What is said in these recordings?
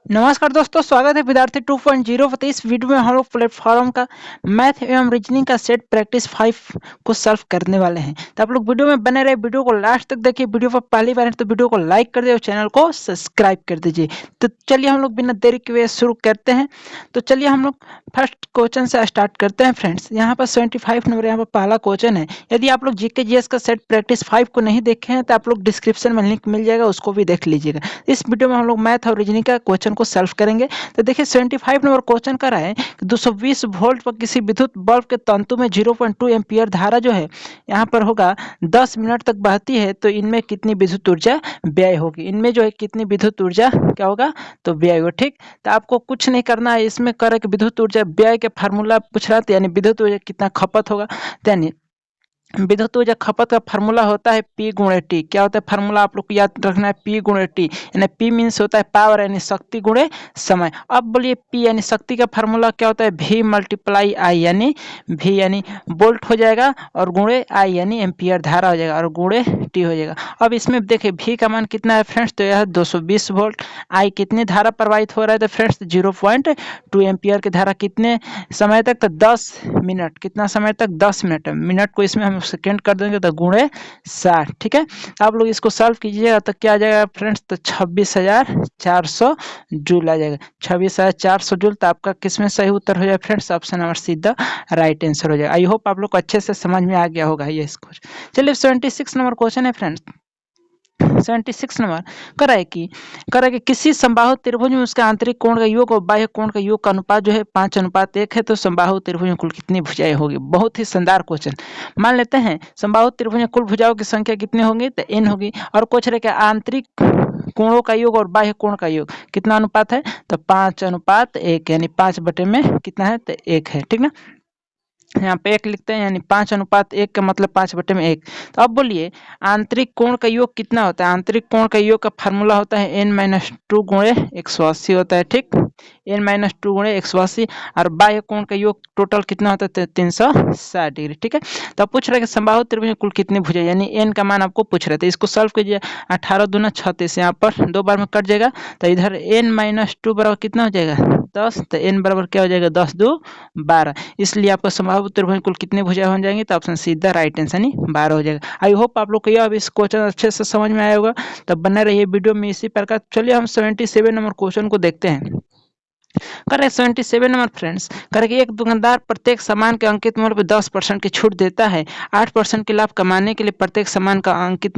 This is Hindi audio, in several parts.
नमस्कार दोस्तों, स्वागत है विद्यार्थी 2.0 पर। इस वीडियो में हम लोग प्लेटफॉर्म का मैथ एवं रीजनिंग का सेट प्रैक्टिस 5 को सॉल्व करने वाले हैं। तो आप लोग वीडियो में बने रहे, वीडियो को लास्ट तक देखिए। वीडियो पर पहली बार है तो वीडियो को लाइक कर दीजिए और चैनल को सब्सक्राइब कर दीजिए। तो चलिए हम लोग बिना देरी के हुए शुरू करते हैं। तो चलिए हम लोग फर्स्ट क्वेश्चन से स्टार्ट करते हैं फ्रेंड्स। यहाँ पर 75 नंबर यहाँ पर पहला क्वेश्चन है। यदि आप लोग जीके जीएस का सेट प्रैक्टिस 5 को नहीं देखे हैं तो आप लोग डिस्क्रिप्शन में लिंक मिल जाएगा, उसको भी देख लीजिएगा। इस वीडियो में हम लोग मैथ और रीजनिंग का क्वेश्चन को सॉल्व करेंगे। तो देखिए 75 नंबर क्वेश्चन कर रहा है कि 220 वोल्ट पर किसी विद्युत बल्ब के तंतु में 0.2 एम्पियर धारा जो है यहाँ पर होगा 10 मिनट तक बहती है, तो इनमें कितनी विद्युत ऊर्जा व्यय होगी। इनमें जो है कितनी विद्युत ऊर्जा क्या होगा, तो व्यय होगा। ठीक, तो आपको कुछ नहीं करना है, इसमें करे कि विद्युत ऊर्जा व्यय के फार्मूला पूछ रहा था, यानी विद्युत ऊर्जा कितना खपत होगा। यानी विद्युत ऊर्जा खपत का फार्मूला होता है P गुणे टी। क्या होता है फार्मूला, आप लोग को याद रखना है, P गुणे टी। यानी P मीन्स होता है पावर, यानी शक्ति गुणे समय। अब बोलिए P यानी शक्ति का फार्मूला क्या होता है, V मल्टीप्लाई आई, यानी V यानी वोल्ट हो जाएगा और गुणे I यानी एम्पियर धारा हो जाएगा और गुणे T हो जाएगा। अब इसमें देखिए V का मान कितना है फ्रेंड्स, तो यह 220 वोल्ट। I कितनी धारा प्रवाहित हो रहा है, तो फ्रेंड्स 0.2 एम्पियर की धारा कितने समय तक, तो 10 मिनट। कितना समय तक, 10 मिनट। मिनट को इसमें हम सेकेंड कर देंगे तो गुणे 60। ठीक है, आप लोग इसको सॉल्व कीजिएगा तो क्या आ जाएगा फ्रेंड्स, तो 26,400 जूल आ जाएगा। 26,400 जूल। तो आपका किसमें सही उत्तर हो जाए friends, option number see the right answer हो जाएगा। आई होप आप लोग को अच्छे से समझ में आ गया होगा ये इसको। चलिए 76 नंबर क्वेश्चन है फ्रेंड्स। 76 नंबर करा है कि किसी समबाहु त्रिभुज में उसके आंतरिक कोण का योग और बाह्य कोण का योग का अनुपात जो है 5:1 है, तो समबाहु त्रिभुज में कुल कितनी भुजाएं होगी। बहुत ही शानदार क्वेश्चन। मान लेते हैं समबाहु त्रिभुज में कुल भुजाओं की संख्या कितनी होगी, तो n होगी। और कुछ रहे आंतरिक कोणों का योग और बाह्य कोण का योग कितना अनुपात है, तो 5:1, यानी 5 बटे में कितना है, तो 1 है। ठीक ना, यहाँ पे 1 लिखते हैं, यानी 5:1 का मतलब 5 बटे में 1। तो अब बोलिए आंतरिक कोण का योग कितना होता है। आंतरिक कोण का योग का फार्मूला होता है n-2 गुणे 180 होता है। ठीक, n-2 गुणे 180। और बाह्य कोण का योग टोटल कितना होता है, 360 डिग्री। ठीक है, तो अब पूछ रहे हैं समबाहु त्रिभुज में कुल कितनी भुजाएं, यानी n का मान आपको पूछ रहे थे। इसको सॉल्व कीजिए। 18 दूना 36, यहाँ पर 2 बार में कट जाएगा, तो इधर n-2 बराबर कितना हो जाएगा, 10। तो n बराबर क्या हो जाएगा, 10 2 12। इसलिए आपका समबाहु त्रिभुज कुल कितने भुजा हो जाएंगे, तो ऑप्शन सीधा राइट आंसर यानी 12 हो जाएगा। आई होप आप लोग को यह इस क्वेश्चन अच्छे से समझ में आया होगा। तब बने रहिए वीडियो में इसी प्रकार। चलिए हम 77 नंबर क्वेश्चन को देखते हैं। करेक्ट 77 नंबर फ्रेंड्स, करेक्ट एक दुकानदार प्रत्येक सामान के अंकित मूल्य पर 10% की छूट देता है। 8% के लाभ कमाने के लिए प्रत्येक सामान का अंकित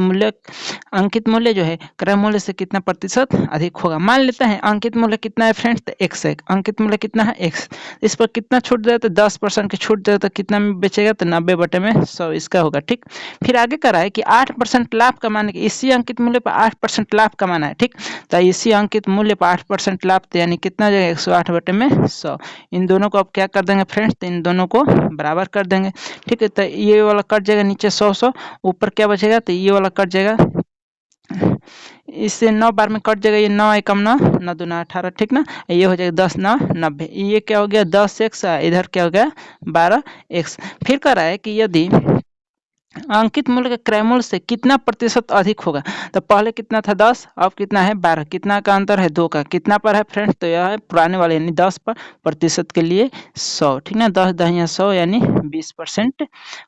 मूल्य जो है क्रय मूल्य से कितना प्रतिशत अधिक होगा। मान लेते हैं अंकित मूल्य कितना है फ्रेंड्स, तो x है। अंकित मूल्य कितना है, x। इस पर कितना छूट दे, तो 10% की छूट दे, तो कितना में बेचेगा, तो 90 बटे में 100 इसका होगा। ठीक, फिर आगे करा है कि 8% लाभ कमाने के, इसी अंकित मूल्य पर 8% लाभ कमाना है। ठीक, तो इसी अंकित मूल्य पर 8% लाभ, तो यानी कितना हो जाएगा, 108 बटे में 100। इन दोनों को अब क्या कर देंगे फ्रेंड्स, तो इन दोनों को बराबर कर देंगे। ठीक है, तो ये वाला कट जाएगा, नीचे 100 ऊपर क्या बचेगा, तो ये वाला कट जाएगा। इससे 9 बार में कट जाएगा, ये 9 एकम 9, 9 दूना 18। ठीक ना, ये हो जाएगा 10 9 90। ये क्या हो गया 10x, इधर क्या हो गया 12x। फिर कह रहा है कि यदि अंकित मूल्य के क्रय मूल्य से कितना प्रतिशत अधिक होगा। तो पहले कितना था 10, अब कितना है 12। कितना का अंतर है, 2 का। कितना पर है फ्रेंड्स, तो यह है पुराने वाले यानी 10 पर, प्रतिशत के लिए 100। ठीक ना, 10 दहिया 100 यानी 20%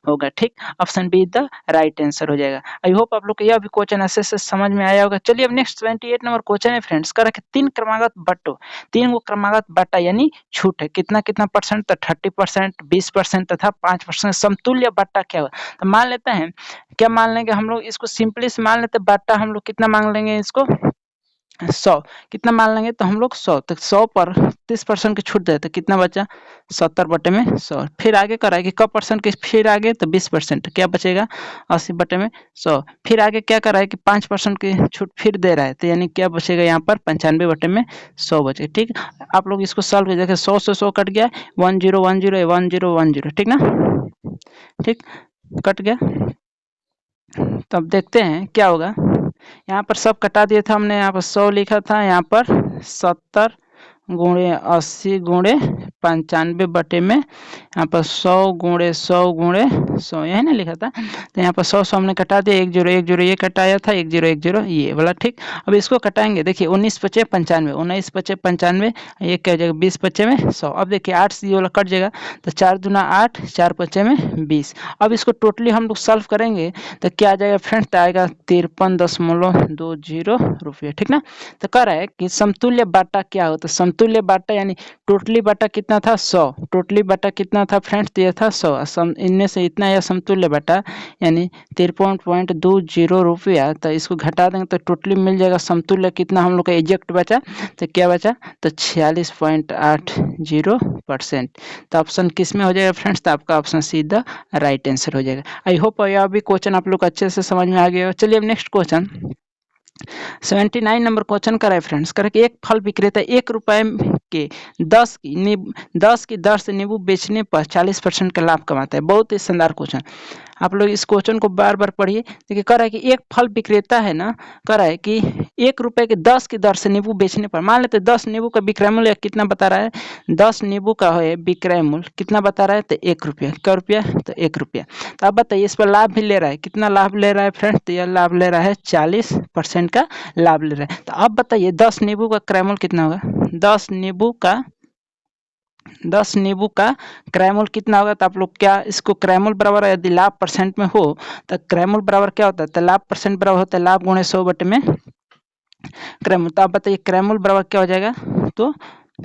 होगा। ठीक, option B the right answer हो जाएगा। आई होप आप लोग को यह भी क्वेश्चन अच्छे से समझ में आया होगा। चलिए अब नेक्स्ट 28 नंबर क्वेश्चन है फ्रेंड्स। कर रखे 3 क्रमागत बट्टो, 3 को क्रमागत बट्टा यानी छूट है। कितना कितना परसेंट, तो 30%, 20% तथा 5% समतुल्य बट्टा क्या होगा। तो मान लेते हैं, क्या मान लेंगे हम लोग, इसको सिंपली से मान लेते हैं बट्टा हम लोग कितना मांग लेंगे, इसको 100। कितना मान लेंगे, तो हम लोग 100, तो 100 पर 30% की छूट दे, तो कितना बचा 70 बटे में 100। फिर आगे कराएगी कब परसेंट की, फिर आगे तो 20%, क्या बचेगा 80 बटे में 100। फिर आगे क्या करा है कि 5% की छूट फिर दे रहा है, तो यानी क्या बचेगा यहाँ पर 95 बटे में 100 बचे। ठीक, आप लोग इसको सॉल्व कर देखिए, 100 से 100 कट गया, 1010 1010। ठीक ना, ठीक कट गया। तो अब देखते हैं क्या होगा। यहाँ पर सब कटा दिया था हमने, यहाँ पर 100 लिखा था, यहाँ पर 70 गुणे 80 गुणे 95 बटे में यहाँ पर 100 गुणे 100 गुणे 100 यही ना लिखा था। तो यहाँ पर 100 हमने कटा दिया, 1 0 1 0 ये कटाया था, 1 0 1 0 ये वाला, ठीक। अब इसको कटाएंगे, देखिए 19 पचे 95, 19 पचे 95, ये क्या हो जाएगा 20 पचे में 100। अब देखिए 8 से ये वाला कट जाएगा, तो 4 दूना 8, 4 पचे में 20। अब इसको टोटली हम लोग सॉल्व करेंगे तो क्या आ जाएगा फ्रेंड्स, तो आएगा 53.20 रुपये, ठीक ना। तो कह रहा है कि समतुल्य बाटा क्या होता है, समतुल्य बाटा यानी टोटली बाटा कितना था 100, टोटली बाटा कितना था फ्रेंड्स, तो ये था 100, इनमें से इतना या समतुल्य बाटा यानी 53.20 रुपया। तो इसको घटा देंगे तो टोटली मिल जाएगा समतुल्य कितना हम लोग का एग्जैक्ट बचा, तो क्या बचा, तो 46.80%। तो ऑप्शन किस में हो जाएगा फ्रेंड्स, तो आपका ऑप्शन सीधा राइट आंसर हो जाएगा। आई होप यह भी क्वेश्चन आप लोग अच्छे से समझ में आ गया। चलिए अब नेक्स्ट क्वेश्चन 79 नंबर क्वेश्चन करा है फ्रेंड्स, करा कि एक फल विक्रेता 1 रुपए के 10 की दर से नींबू बेचने पर 40% का लाभ कमाता है। बहुत ही शानदार क्वेश्चन, आप लोग इस क्वेश्चन को बार बार पढ़िए। देखिए कह रहा है कि एक फल विक्रेता है ना, कह रहा है कि 1 रुपए के 10 की दर से नींबू बेचने पर, मान लेते 10 नींबू का विक्रय मूल्य कितना बता रहा है, 10 नींबू का है विक्रय मूल्य कितना बता रहा है, तो 1 रुपया। क्या रुपया, तो 1 रुपया। तो अब बताइए इस पर लाभ भी ले रहा है, कितना लाभ ले रहा है फ्रेंड्स, तो यह लाभ ले रहा है 40% का लाभ ले रहा है। तो अब बताइए 10 नींबू का क्रय मूल्य कितना होगा, 10 नींबू का क्रय मूल्य कितना होगा। तो आप लोग क्या इसको क्रय मूल्य बराबर यदि लाभ परसेंट में हो तो क्रय मूल्य बराबर क्या होता है, तो लाभ परसेंट बराबर होता है लाभ गुणे 100 बटे में क्रय मूल्य। तो आप बताइए क्रय मूल्य बराबर क्या हो जाएगा, तो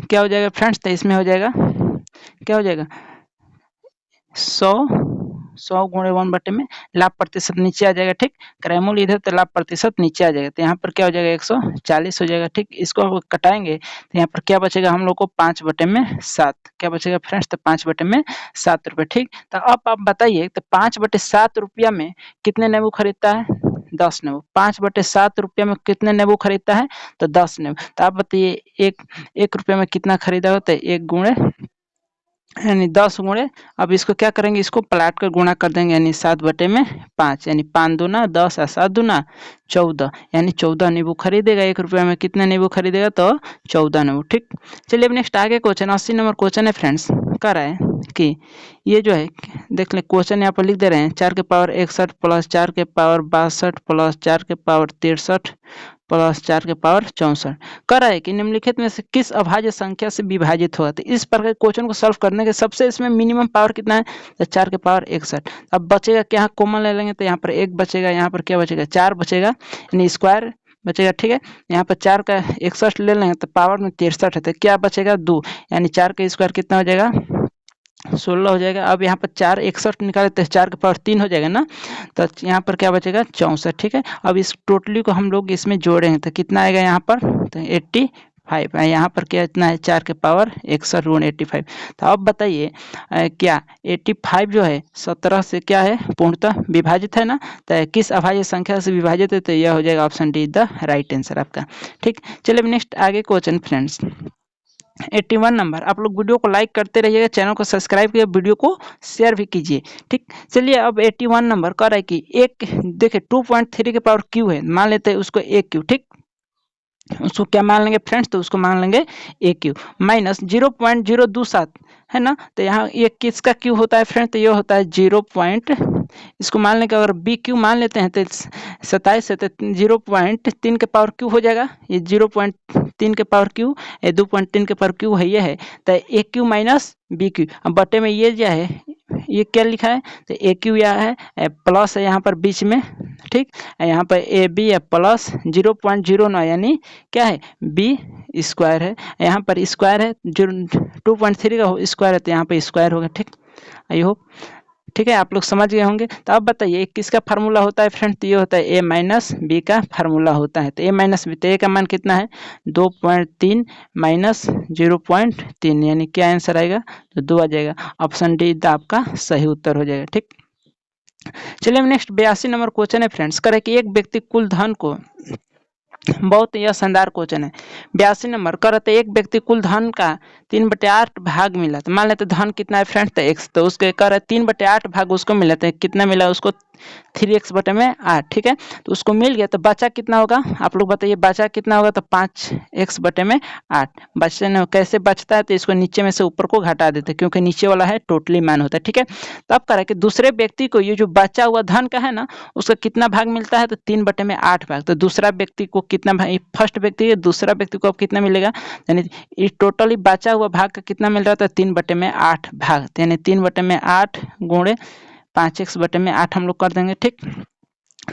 क्या हो जाएगा फ्रेंड्स, तो इसमें हो जाएगा क्या हो जाएगा 100 गुणे 1 बटे में लाभ प्रतिशत नीचे आ जाएगा, ठीक। क्रय मूल्य इधर तो लाभ प्रतिशत नीचे आ जाएगा, तो यहाँ पर क्या हो जाएगा 140 हो जाएगा, ठीक। इसको कटाएंगे तो यहाँ पर क्या बचेगा हम लोग को 5 बटे में 7, क्या बचेगा फ्रेंड्स, तो 5 बटे में 7 रुपये, ठीक। तो अब आप बताइए तो 5 बटे 7 रुपया में कितने नींबू खरीदता है, 10 नींबू। 5 बटे 7 रुपया में कितने नींबू खरीदता है, तो 10 नींबू। तो आप बताइए एक रुपये में कितना खरीदा होता है, 1 गुणे यानी 10 गुणे, अब इसको क्या करेंगे, इसको पलट कर गुणा कर देंगे, यानी 7 बटे में 5, यानी 5 दूना 10 और 7 दूना 14, यानी 14 नींबू खरीदेगा। 1 रुपये में कितने नींबू खरीदेगा, तो 14 नींबू, ठीक। चलिए अब नेक्स्ट आगे क्वेश्चन 80 नंबर क्वेश्चन है फ्रेंड्स, कह रहा है कि ये जो है देख ले क्वेश्चन यहाँ पर लिख दे रहे हैं, 4 के पावर 61 प्लस 4 के पावर 62 प्लस 4 के पावर 63 प्लस 4 के पावर 64। कह रहा है कि निम्नलिखित में से किस अभाज्य संख्या से विभाजित होगा। तो इस प्रकार के क्वेश्चन को सॉल्व करने के सबसे इसमें मिनिमम पावर कितना है, तो 4 के पावर 61। अब बचेगा क्या, कॉमन ले लेंगे तो यहाँ पर 1 बचेगा, यहाँ पर क्या बचेगा 4 बचेगा, यानी स्क्वायर बचेगा, ठीक है। यहाँ पर 4 का 61 ले लेंगे तो पावर में 63 है, तो क्या बचेगा 2, यानी 4 का स्क्वायर कितना हो जाएगा 16 हो जाएगा। अब यहाँ पर 4 61 निकाले तो 4 के पावर 3 हो जाएगा ना, तो यहाँ पर क्या बचेगा 64, ठीक है। अब इस टोटली को हम लोग इसमें जोड़ेंगे तो कितना आएगा यहाँ पर, तो 85 है। यहाँ पर क्या इतना है 4 के पावर 61 ऋण 85। तो अब बताइए क्या 85 जो है 17 से क्या है पूर्णतः विभाजित है ना, तो किस अभाज्य संख्या से विभाजित है, तो यह हो जाएगा option D the right answer आपका, ठीक। चलिए नेक्स्ट आगे क्वेश्चन फ्रेंड्स 81 नंबर, आप लोग वीडियो को लाइक करते रहिएगा, चैनल को सब्सक्राइब कीजिए, वीडियो को शेयर भी कीजिए, ठीक। चलिए अब 81 नंबर कह रहा है कि एक देखिए 2.3 के पावर क्यू है, मान लेते हैं उसको ए क्यू, ठीक। उसको क्या मान लेंगे फ्रेंड्स, तो उसको मान लेंगे ए क्यू माइनस 0.027 है ना। तो यहाँ ये किसका क्यू होता है फ्रेंड्स, तो ये होता है 0. इसको मान लेंगे, अगर बी क्यू मान लेते हैं तो 27 है, तो 0.3 के पावर क्यू हो जाएगा। ये 0.3 के पावर क्यू, ये 2.3 के पावर क्यू है, ये है तो ए क्यू माइनस बी क्यू। अब बटे में ये क्या है, ये क्या लिखा है, तो ए क्यू यह है प्लस है यहाँ पर बीच में, ठीक। यहाँ पर ए बी है प्लस 0.09 यानी क्या है बी स्क्वायर है, यहाँ पर स्क्वायर है 2.3 का स्क्वायर है, तो यहाँ पर स्क्वायर होगा, ठीक। आई होप ठीक है आप लोग समझ गए होंगे। तो अब बताइए किसका फार्मूला होता है फ्रेंड, तो ये होता है ए माइनस बी का फार्मूला होता है। तो ए माइनस बी, तो ए का मान कितना है 2.3 माइनस 0.3 यानी क्या आंसर आएगा, तो 2 आ जाएगा। ऑप्शन डी आपका सही उत्तर हो जाएगा, ठीक। चलिए नेक्स्ट 82 नंबर क्वेश्चन है फ्रेंड्स, करे कि एक व्यक्ति कुल धन को बहुत यह शानदार क्वेश्चन है। 82 नंबर कर रहे थे एक व्यक्ति कुल धन का 3/8 भाग मिला, तो मान लेते धन कितना है फ्रेंड्स, तो x, तो उसके कर रहे 3/8 भाग उसको मिला, तो कितना मिला उसको 3x/8, ठीक है। तो उसको मिल गया, तो बचा कितना होगा आप लोग बताइए, बचा कितना होगा, तो 5x/8 बचने में कैसे बचता है, तो इसको नीचे में से ऊपर को घटा देते हैं, क्योंकि नीचे वाला है टोटली मान होता है, ठीक है। तो अब करें कि दूसरे व्यक्ति को ये जो बचा हुआ धन का है ना, उसका कितना भाग मिलता है, तो 3/8 भाग। तो दूसरा व्यक्ति को कितना भाग, फर्स्ट व्यक्ति दूसरा व्यक्ति को अब कितना मिलेगा, यानी ये टोटली बचा हुआ भाग का कितना मिल रहा था, 3/8 भाग, यानी 3/8 गुणे 5x/8 हम लोग कर देंगे, ठीक।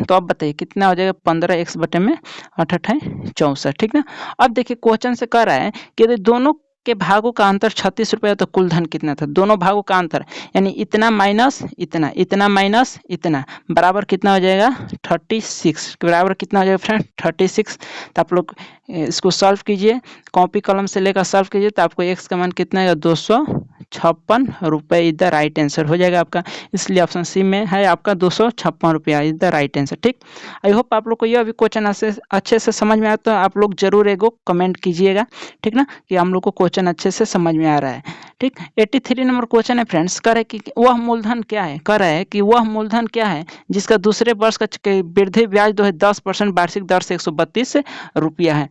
तो अब बताइए कितना हो जाएगा, 15x/8 64, ठीक ना। अब देखिए क्वेश्चन से कह रहा है कि यदि दोनों के भागों का अंतर 36 रुपये, तो कुल धन कितना था, दोनों भागों का अंतर यानी इतना माइनस इतना, इतना माइनस इतना, बराबर कितना हो जाएगा 36, बराबर कितना हो जाएगा फ्रेंड 36। तो आप लोग इसको सॉल्व कीजिए, कॉपी कलम से लेकर सॉल्व कीजिए, तो आपको x का मान कितना है 256 रुपये इज द राइट आंसर हो जाएगा आपका। इसलिए ऑप्शन सी में है आपका 256 रुपया इज द राइट आंसर, ठीक। आई होप आप लोग को यह अभी क्वेश्चन अच्छे से समझ में आया, तो आप लोग जरूर एगो कमेंट कीजिएगा, ठीक ना, कि हम लोग को क्वेश्चन अच्छे से समझ में आ रहा है, ठीक। 83 नंबर क्वेश्चन है फ्रेंड्स, कह रहे कि वह मूलधन क्या है, कह रहा है कि वह मूलधन क्या है जिसका दूसरे वर्ष का वृद्धि ब्याज जो है 10% वार्षिक दर से 132 रुपया है।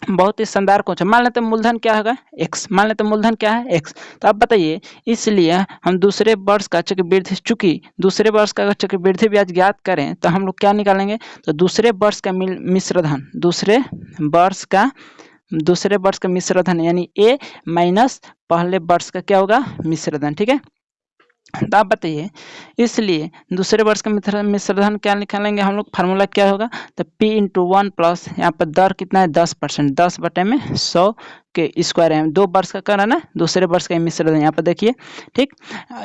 बहुत ही शानदार क्वेश्चन। मान लेते हैं मूलधन क्या होगा x, मान लेते हैं मूलधन क्या है x। तो आप बताइए, इसलिए हम दूसरे वर्ष का चक्रवृद्धि, चूंकि दूसरे वर्ष का चक्रवृद्धि ब्याज ज्ञात करें तो हम लोग क्या निकालेंगे, तो दूसरे वर्ष का मिश्रधन, दूसरे वर्ष का मिश्रधन यानी a माइनस पहले वर्ष का क्या होगा मिश्रधन, ठीक है। तो आप बताइए, इसलिए दूसरे वर्ष का मिश्रधन क्या निकालेंगे हम लोग, फार्मूला क्या होगा, तो p/1 प्लस यहाँ पर दर कितना है 10%, 10/100 के स्क्वायर है, 2 वर्ष का करना ना, दूसरे वर्ष का मिश्रधन यहाँ पर देखिए, ठीक।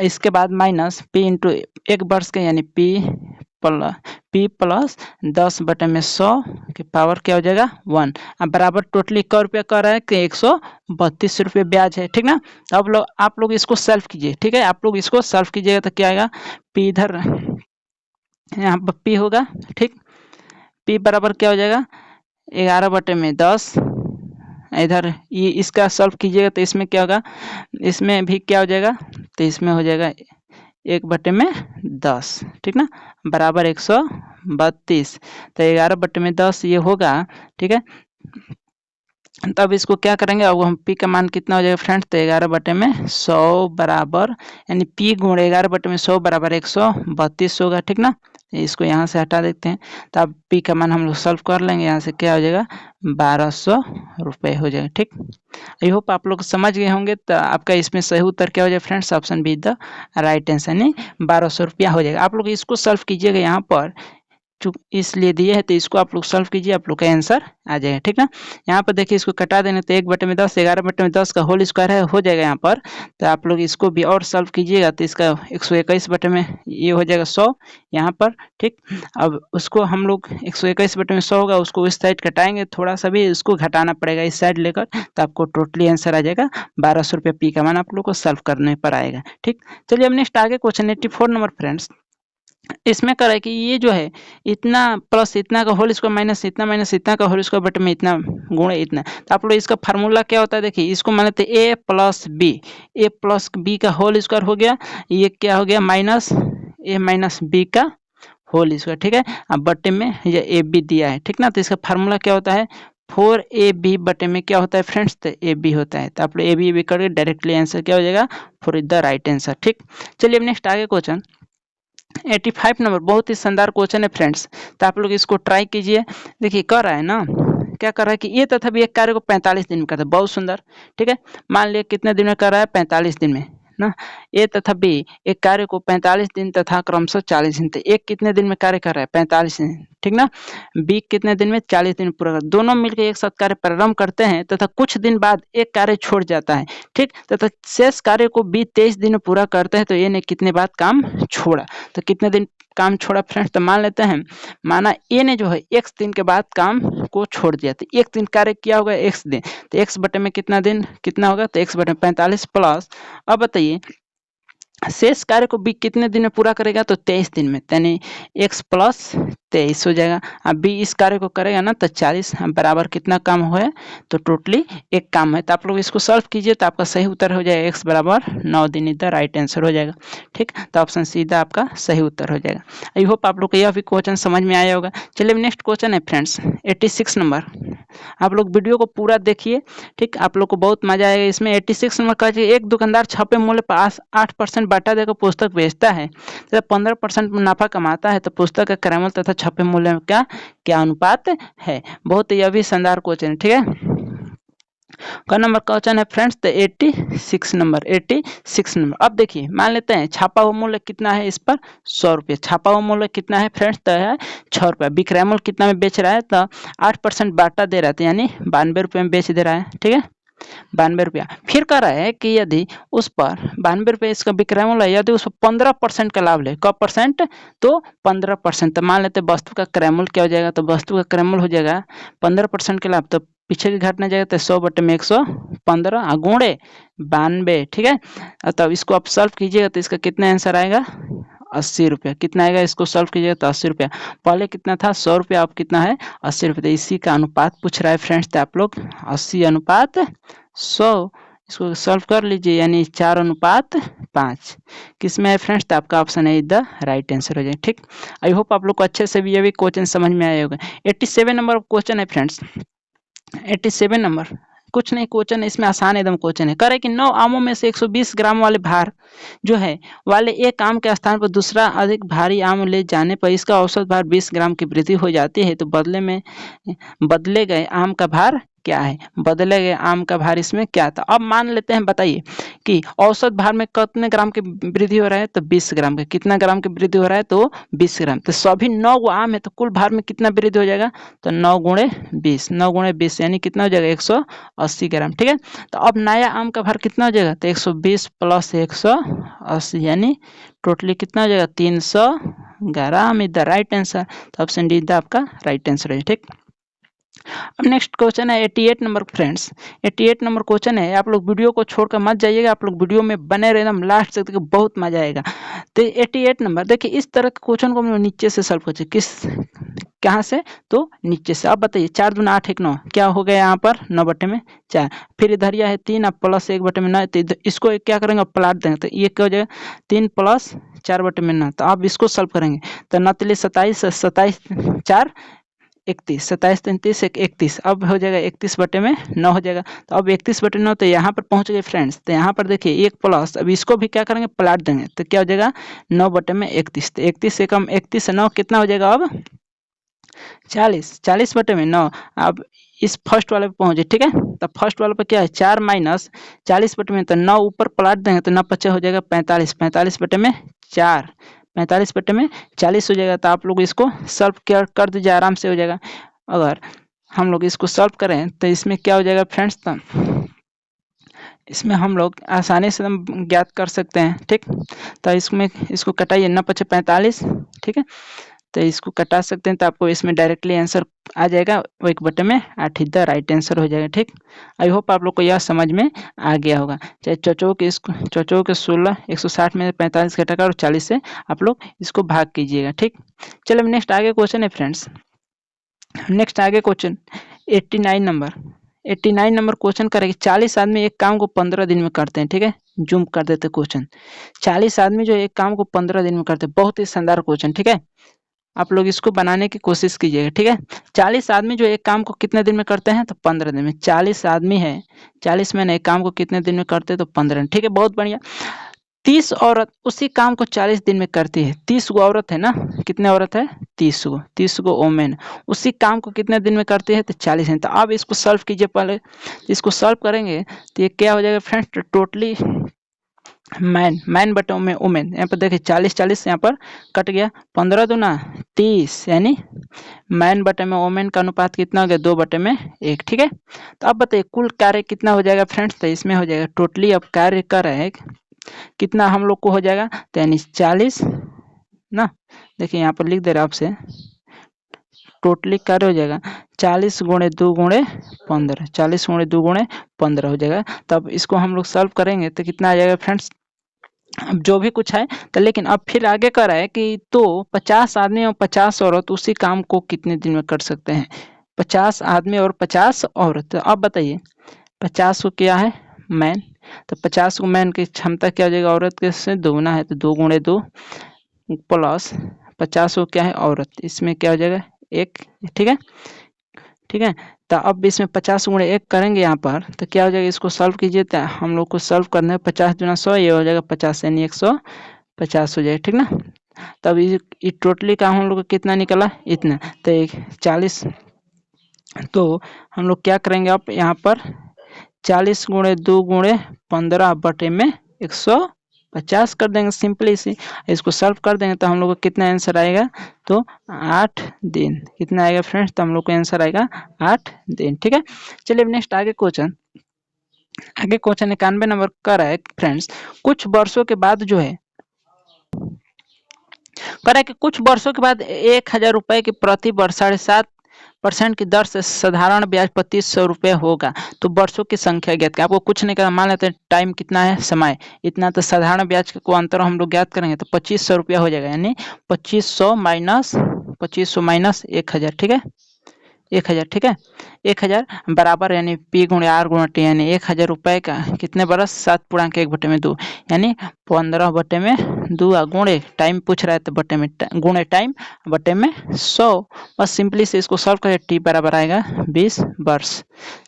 इसके बाद माइनस p/1 वर्ष का यानी p प्लस 10/100 के पावर क्या हो जाएगा 1, अब बराबर टोटली क रुपया कर रहा है कि 132 रुपये ब्याज है, ठीक ना। अब आप लोग इसको सॉल्व कीजिए, ठीक है, आप लोग इसको सॉल्व कीजिएगा तो क्या आएगा, p इधर यहाँ पर p होगा, ठीक, p बराबर क्या हो जाएगा 11/10, इधर ये इसका सॉल्व कीजिएगा तो इसमें क्या होगा, इसमें भी क्या हो जाएगा, तो इसमें हो जाएगा 1/10, ठीक ना, बराबर 132, तो 11/10 ये होगा, ठीक है। तब इसको क्या करेंगे, अब हम p का मान कितना हो जाएगा फ्रेंड्स, तो 11/100 बराबर यानी p गुणे 11/100 बराबर 132 होगा, ठीक ना। इसको यहाँ से हटा देते हैं, तो अब p का मान हम लोग सॉल्व कर लेंगे, यहाँ से क्या हो जाएगा 1200 रुपये हो जाएगा, ठीक। आई होप आप लोग समझ गए होंगे। तो आपका इसमें सही उत्तर क्या हो जाएगा friends, option B the right answer, यानी 1200 रुपया हो जाएगा। आप लोग इसको सॉल्व कीजिएगा, यहाँ पर इसलिए दिए है तो इसको आप लोग सॉल्व कीजिए, आप लोग का आंसर आ जाएगा, ठीक ना। यहाँ पर देखिए इसको कटा देने, तो 1/10 11/10 का होल स्क्वायर है हो जाएगा यहाँ पर, तो आप लोग इसको भी और सॉल्व कीजिएगा तो इसका 121 ये हो जाएगा 100 यहाँ पर, ठीक। अब उसको हम लोग 121/100 होगा, उसको इस साइड कटाएंगे, थोड़ा सा भी इसको घटाना पड़ेगा इस साइड लेकर, तो आपको टोटली आंसर आ जाएगा 1200 रुपये p का मान आप लोग को सॉल्व करने पर आएगा, ठीक। चलिए अब नेक्स्ट आगे क्वेश्चन 84 नंबर फ्रेंड्स, इसमें कह रहा है कि ये जो है इतना प्लस इतना का होल स्क्वायर माइनस इतना का होल स्क्वायर बटे में इतना गुणे इतना, तो आप लोग इसका फार्मूला क्या होता है, देखिए इसको मान लेते a प्लस बी का होल स्क्वायर हो गया, ये क्या हो गया माइनस a माइनस बी का होल स्क्वायर, ठीक है। अब बटे में ये ए बी दिया है, ठीक ना, तो इसका फार्मूला क्या होता है 4ab बटे में क्या होता है फ्रेंड्स, तो ab होता है, तो आप लोग ab करके डायरेक्टली आंसर क्या हो जाएगा 4 इज द राइट आंसर, ठीक। चलिए अब नेक्स्ट आगे क्वेश्चन 85 नंबर, बहुत ही शानदार क्वेश्चन है फ्रेंड्स, तो आप लोग इसको ट्राई कीजिए। देखिए कर रहा है ना, क्या कर रहा है कि ये तथा भी एक कार्य को 45 दिन में करता है, बहुत सुंदर, ठीक है। मान लिया कितने दिन में कर रहा है 45 दिन में ना, ए तथा बी एक कार्य को 45 दिन तथा क्रमशः 40 दिन, तो एक कितने दिन में कार्य कर रहा है 45 दिन, ठीक ना, बी कितने दिन में 40 दिन पूरा कर, दोनों मिलकर एक साथ कार्य प्रारंभ करते हैं तथा कुछ दिन बाद एक कार्य छोड़ जाता है, ठीक, तथा शेष कार्य को बी 23 दिन में पूरा करते हैं, तो ए ने कितने बाद काम छोड़ा, तो कितने दिन काम छोड़ा फ्रेंड्स, तो मान लेते हैं माना ए ने जो है x दिन के बाद काम को छोड़ दिया, तो एक दिन कार्य किया होगा x दिन, तो x बटे में कितना दिन कितना होगा, तो x बटे 45 प्लस, अब बताइए शेष कार्य को बी कितने दिन में पूरा करेगा, तो 23 दिन में, यानी x प्लस 23 हो जाएगा। अब बी इस कार्य को करेगा ना तो 40 बराबर कितना काम हुआ, तो टोटली एक काम है। तो आप लोग इसको सॉल्व कीजिए तो आपका सही उत्तर हो जाएगा x बराबर 9 दिन, इधर राइट आंसर हो जाएगा। ठीक, तो ऑप्शन सीधा आपका सही उत्तर हो जाएगा। आई होप आप लोग को यह भी क्वेश्चन समझ में आया होगा। चलिए नेक्स्ट क्वेश्चन है फ्रेंड्स 86 नंबर। आप लोग वीडियो को पूरा देखिए, ठीक, आप लोग को बहुत मजा आएगा इसमें। 86 नंबर का एक दुकानदार छपे मूल्य पर 8% बाटा देकर पुस्तक बेचता है तथा 15% मुनाफा कमाता है, तो पुस्तक का क्रयमूल्य तथा छपे मूल्य में क्या अनुपात है। बहुत यह भी शानदार क्वेश्चन है। ठीक है, का नंबर क्वेश्चन है फ्रेंड्स, तो 86 नंबर। अब देखिए मान लेते हैं छापा हुआ मूल्य कितना है इस पर, 100 रुपये। छापा हुआ मूल्य कितना है फ्रेंड्स, तो है 6 रुपये। विक्रय मूल्य कितना में बेच रहा है, तो 8% बाटा दे रहा है, यानी 92 रुपये में बेच दे रहा है। ठीक है, 92 रुपया। फिर कह रहा है कि यदि उस पर 92 रुपये इसका विक्रय मूल्य है, यदि उस पर 15% का लाभ ले, कब परसेंट, तो 15%। तो मान लेते हैं वस्तु का क्रय मूल्य क्या हो जाएगा, तो वस्तु का क्रय मूल्य हो जाएगा 15% के लाभ, तो पीछे की घटना जाएगा तो 100 बटे में 115 गुणे 92। ठीक है, तब इसको आप सॉल्व कीजिएगा तो इसका कितना आंसर आएगा, 80 रुपया। कितना आएगा, इसको सॉल्व कीजिएगा तो 80 रुपया। पहले कितना था 100 रुपया, अब कितना है 80 रुपये। तो इसी का अनुपात पूछ रहा है फ्रेंड्स, तो आप लोग 80 अनुपात 100 इसको सॉल्व कर लीजिए, यानी 4:5 किस में है फ्रेंड्स, तो आपका ऑप्शन है द राइट आंसर हो जाए। ठीक, आई होप आप लोग को अच्छे से भी ये भी क्वेश्चन समझ में आया होगा। 87 नंबर क्वेश्चन है फ्रेंड्स। 87 नंबर कुछ नहीं क्वेश्चन है, इसमें आसान एकदम क्वेश्चन है। करे कि 9 आमों में से 120 ग्राम वाले भार जो है वाले एक आम के स्थान पर दूसरा अधिक भारी आम ले जाने पर इसका औसत भार 20 ग्राम की वृद्धि हो जाती है, तो बदले गए आम का भार क्या है। बदले गए आम का भार इसमें क्या था। अब मान लेते हैं, बताइए कि औसत भार में कितने ग्राम की वृद्धि हो रहा है, तो 20 ग्राम का। कितना ग्राम की वृद्धि हो रहा है, तो 20 ग्राम। तो सभी 9 आम है, तो कुल भार में कितना वृद्धि हो जाएगा, तो 9 गुणे 20, 9 गुणे 20 यानी कितना हो जाएगा 180 ग्राम। ठीक है, तो अब नया आम का भार कितना हो जाएगा, तो 120 प्लस 180 यानी टोटली कितना हो जाएगा 300 ग्राम। इज द राइट आंसर, तो ऑप्शन डी आपका राइट आंसर है। ठीक, अब नेक्स्ट क्वेश्चन है 88 नंबर फ्रेंड्स। 88 नंबर क्वेश्चन है, आप लोग वीडियो को छोड़कर मत जाइएगा, आप लोग वीडियो में बने रहे एकदम लास्ट तक, बहुत मजा आएगा। तो 88 नंबर देखिए, इस तरह के क्वेश्चन को हम लोग नीचे से सॉल्व करते, कहाँ से, तो नीचे से। अब बताइए 4 दूना 8 1 9 क्या हो गया यहाँ पर 9 बटे में 4। फिर इधर यह है 3, अब प्लस 1 बटे में 9, तो इसको क्या करेंगे, प्लाट देंगे, तो ये क्या हो जाएगा 3 प्लस 4 बटे में 9। तो अब इसको सॉल्व करेंगे तो 9 तिले 27, 27 4 31, 27 33 31, अब हो जाएगा 31 बटे में 9 हो जाएगा। तो अब 31 बटे 9, तो यहाँ पर पहुँच गए फ्रेंड्स। तो यहाँ पर देखिए 1 प्लस, अब इसको भी क्या करेंगे, प्लाट देंगे, तो क्या हो जाएगा 9 बटे में 31। तो 31 से कम 31 से 9 कितना हो जाएगा, अब 40, 40 बटे में 9। अब इस फर्स्ट वाले पे पहुंचे। ठीक है, तो फर्स्ट वाले पे क्या है 4 माइनस 40 बटे में, तो 9 ऊपर प्लाट देंगे तो 9 पच्चे हो जाएगा 45, 45 बटे में 4, 45 बटे में 40 हो जाएगा। तो आप लोग इसको सॉल्व कर दीजिए, आराम से हो जाएगा। अगर हम लोग इसको सॉल्व करें तो इसमें क्या हो जाएगा फ्रेंड्स, तो इसमें हम लोग आसानी से ज्ञात कर सकते हैं। ठीक, तो इसमें इसको कटाइए, 9 पच्चे 45। ठीक है, तो इसको कटा सकते हैं, तो आपको इसमें डायरेक्टली आंसर आ जाएगा 1 बटे में 8, द राइट आंसर हो जाएगा। ठीक, आई होप आप लोग को यह समझ में आ गया होगा। चाहे चौचौ के 16 160 में 45 घटाकर और 40 से आप लोग इसको भाग कीजिएगा। ठीक, चलिए नेक्स्ट आगे क्वेश्चन है फ्रेंड्स। नेक्स्ट आगे क्वेश्चन 89 नंबर क्वेश्चन करेंगे। 40 आदमी एक काम को 15 दिन में करते हैं। ठीक है, जूम कर देते क्वेश्चन। 40 आदमी जो एक काम को 15 दिन में करते हैं, बहुत ही शानदार क्वेश्चन। ठीक है, आप लोग इसको बनाने की कोशिश कीजिएगा। ठीक है, 40 आदमी जो एक काम को कितने दिन में करते हैं, तो 15 दिन में। 40 आदमी है, 40 में एक काम को कितने दिन में करते हैं, तो 15 दिन। ठीक है, बहुत बढ़िया। 30 औरत उसी काम को 40 दिन में करती है। 30 गो औरत है ना, कितने औरत है 30 गो ओमेन उसी काम को कितने दिन में करती है, तो 40 दिन। तो अब इसको सॉल्व कीजिए। पहले इसको सॉल्व करेंगे तो ये क्या हो जाएगा फ्रेंड्स, टोटली मैन बटे में ओमेन। यहाँ पर देखिए 40 यहाँ पर कट गया, 15 दूना 30, यानी मैन बटे में ओमेन का अनुपात कितना हो गया 2 बटे में 1। ठीक है, तो अब बताइए कुल कार्य कितना हो जाएगा फ्रेंड्स, तो इसमें हो जाएगा टोटली अब कार्य कर रहे हैं कितना हम लोग को हो जाएगा, तो यानी 40 ना, देखिए यहाँ पर लिख दे रहा आपसे, टोटली कार्य हो जाएगा 40 गुणे 2 गुणे 15, 40 गुणे 2 गुणे 15 हो जाएगा। तब इसको हम लोग सॉल्व करेंगे तो कितना आ जाएगा फ्रेंड्स, अब जो भी कुछ है तो, लेकिन अब फिर आगे कर रहा है कि तो 50 आदमी और 50 औरत उसी काम को कितने दिन में कर सकते हैं। 50 आदमी और 50 औरत, तो अब बताइए 50 को क्या है मैन, तो 50 को मैन की क्षमता क्या हो जाएगा, औरत के से दोगुना है तो 2 गुणे 2 प्लस 50 को क्या है औरत, इसमें क्या हो जाएगा 1। ठीक है, ठीक है। तो अब इसमें 50 गुणे 1 करेंगे यहाँ पर तो क्या हो जाएगा, इसको सॉल्व कीजिए तो हम लोग को सॉल्व करना है 50 दूना 100, ये हो जाएगा 50 यानी 150 हो जाएगा। ठीक ना, तब ये टोटली का हम लोग को कितना निकला इतना, तो 40। तो हम लोग क्या करेंगे अब यहाँ पर 40 गुणे 2 गुणे 15 बटे में 150 कर देंगे सिंपली सी। इसको सॉल्व कर देंगे तो हम लोग को कितना आंसर आएगा, तो 8 दिन। कितना आएगा फ्रेंड्स, तो हम लोग को आंसर आएगा 8 दिन। ठीक है, चलिए नेक्स्ट आगे क्वेश्चन 91 नंबर का रहा है फ्रेंड्स। कुछ वर्षों के बाद जो है कह रहा है कि कुछ वर्षों के बाद 1000 रुपए की प्रति वर्ष 7.5% की दर से साधारण ब्याज 2500 रुपये होगा। तो वर्षों की संख्या ज्ञात करें। आपको कुछ नहीं करना, मान लेते हैं टाइम कितना है, समय इतना, तो साधारण ब्याज को अंतर हम लोग ज्ञात करेंगे तो 2500 रुपया हो जाएगा, यानी 2500 माइनस 1000। ठीक है, 1000। ठीक है, 1000 बराबर यानी पी गुणे आर गुणे टी, यानी 1000 रुपये का कितने बरस 7/1/2, यानी 15 बटे में 2 गुणे टाइम पूछ रहा है तो बटे में गुणे टाइम बटे में 100। बस सिंपली से इसको सॉल्व करें, टी बराबर आएगा 20 वर्ष।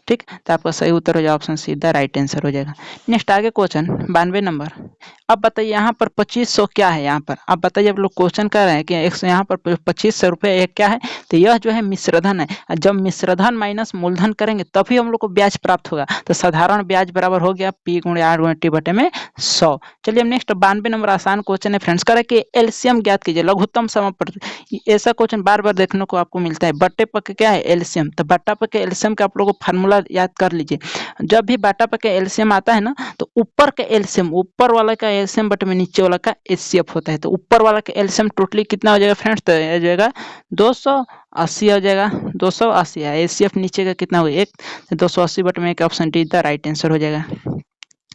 ठीक, तो आपका सही उत्तर हो जाएगा ऑप्शन सीधा राइट आंसर हो जाएगा। नेक्स्ट आगे क्वेश्चन 92 नंबर। अब बताइए यहाँ पर 2500 क्या है, यहाँ पर अब बताइए, आप लोग क्वेश्चन कर रहे हैं कि यहाँ पर 2500 रुपये क्या है, तो यह जो है मिश्रधन है। जब मिश्रधन माइनस मूलधन करेंगे तभी हम लोग को ब्याज प्राप्त होगा। तो साधारण ब्याज बराबर हो गया पी गुणे आर गुणे टी बटे में 100। चलिए नेक्स्ट 92 नंबर आसान क्वेश्चन है फ्रेंड्स, करे कि एलसीएम ज्ञात कीजिए लघुत्तम समापवर्ती। ऐसा क्वेश्चन बार बार देखने को आपको मिलता है। बट्टे पक्के क्या है एलसीएम, तो बट्टा पक्के एलसीएम का आप लोगों को फार्मूला याद कर लीजिए। जब भी बट्टा पक्के एलसीएम आता है ना, तो ऊपर का एलसीएम, ऊपर वाला का एलसीएम बटे में नीचे वाला का एचसीएफ होता है। तो ऊपर वाला का एलसीएम टोटली कितना हो जाएगा फ्रेंड्स, तो हो जाएगा 280 हो जाएगा, 280 है। एचसीएफ नीचे का कितना होगा 1, तो 280 बटे में 1, option D the right answer हो जाएगा।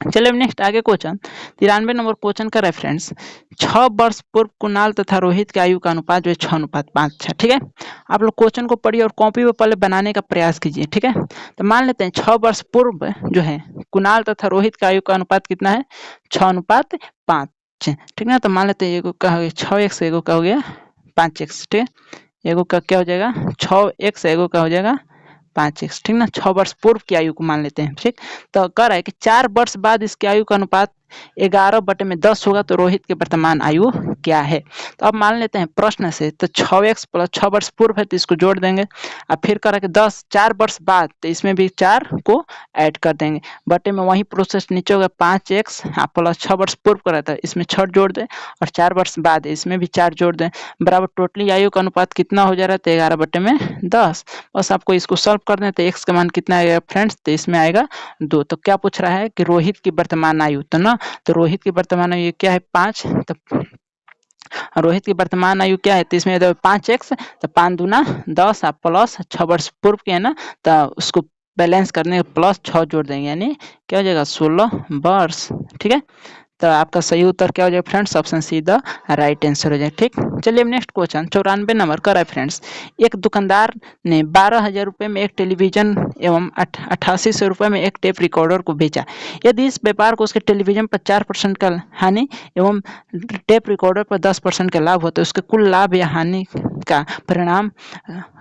चलिए नेक्स्ट आगे क्वेश्चन 93 नंबर क्वेश्चन का रेफरेंस। 6 वर्ष पूर्व कुणाल तथा रोहित की आयु का अनुपात जो है 6:5। ठीक है, आप लोग क्वेश्चन को पढ़िए और कॉपी पे पहले बनाने का प्रयास कीजिए। ठीक है, तो मान लेते हैं 6 वर्ष पूर्व जो है कुणाल तथा रोहित का आयु का अनुपात कितना है 6:5। ठीक है, तो मान लेते हैं एगो का हो गया 6x, एगो का हो गया 5x। ठीक है, एगो का क्या हो जाएगा 6x, एगो का हो जाएगा 5x। ठीक ना, 6 वर्ष पूर्व की आयु को मान लेते हैं। ठीक, तो कह रहा है कि 4 वर्ष बाद इसकी आयु का अनुपात 11/10 होगा। तो रोहित की वर्तमान आयु क्या है, तो अब मान लेते हैं प्रश्न से, तो 6x प्लस 6 वर्ष पूर्व है तो इसको जोड़ देंगे। अब फिर कह रहा है कि 4 वर्ष बाद, तो इसमें भी 4 को ऐड कर देंगे, बटे में वही प्रोसेस नीचे होगा 5x प्लस 6 वर्ष पूर्व का रहता है, इसमें 6 जोड़ दें, और 4 वर्ष बाद इसमें भी 4 जोड़ दें, बराबर टोटली आयु का अनुपात कितना हो जा रहा है, तो 11/10। बस आपको इसको सॉल्व कर दें तो x का मान कितना आएगा फ्रेंड्स, तो इसमें आएगा 2। तो क्या पूछ रहा है कि रोहित की वर्तमान आयु, तो ना, तो रोहित की वर्तमान आयु क्या है 5, तो रोहित की वर्तमान आयु क्या है, तो इसमें 5x, तो 5 दूना 10 आप प्लस 6 वर्ष पूर्व के है ना, तो उसको बैलेंस करने प्लस 6 जोड़ देंगे, यानी क्या हो जाएगा 16 वर्ष। ठीक है, तो आपका सही उत्तर क्या हो जाएगा friends, option see the right answer हो जाएगा। ठीक, चलिए अब नेक्स्ट क्वेश्चन 94 नंबर का है फ्रेंड्स। एक दुकानदार ने 12,000 रुपये में एक टेलीविजन एवं 8800 रुपये में एक टेप रिकॉर्डर को बेचा। यदि इस व्यापार को उसके टेलीविजन पर 4% का हानि एवं टेप रिकॉर्डर पर 10% का लाभ होता है, उसके कुल लाभ या हानि का परिणाम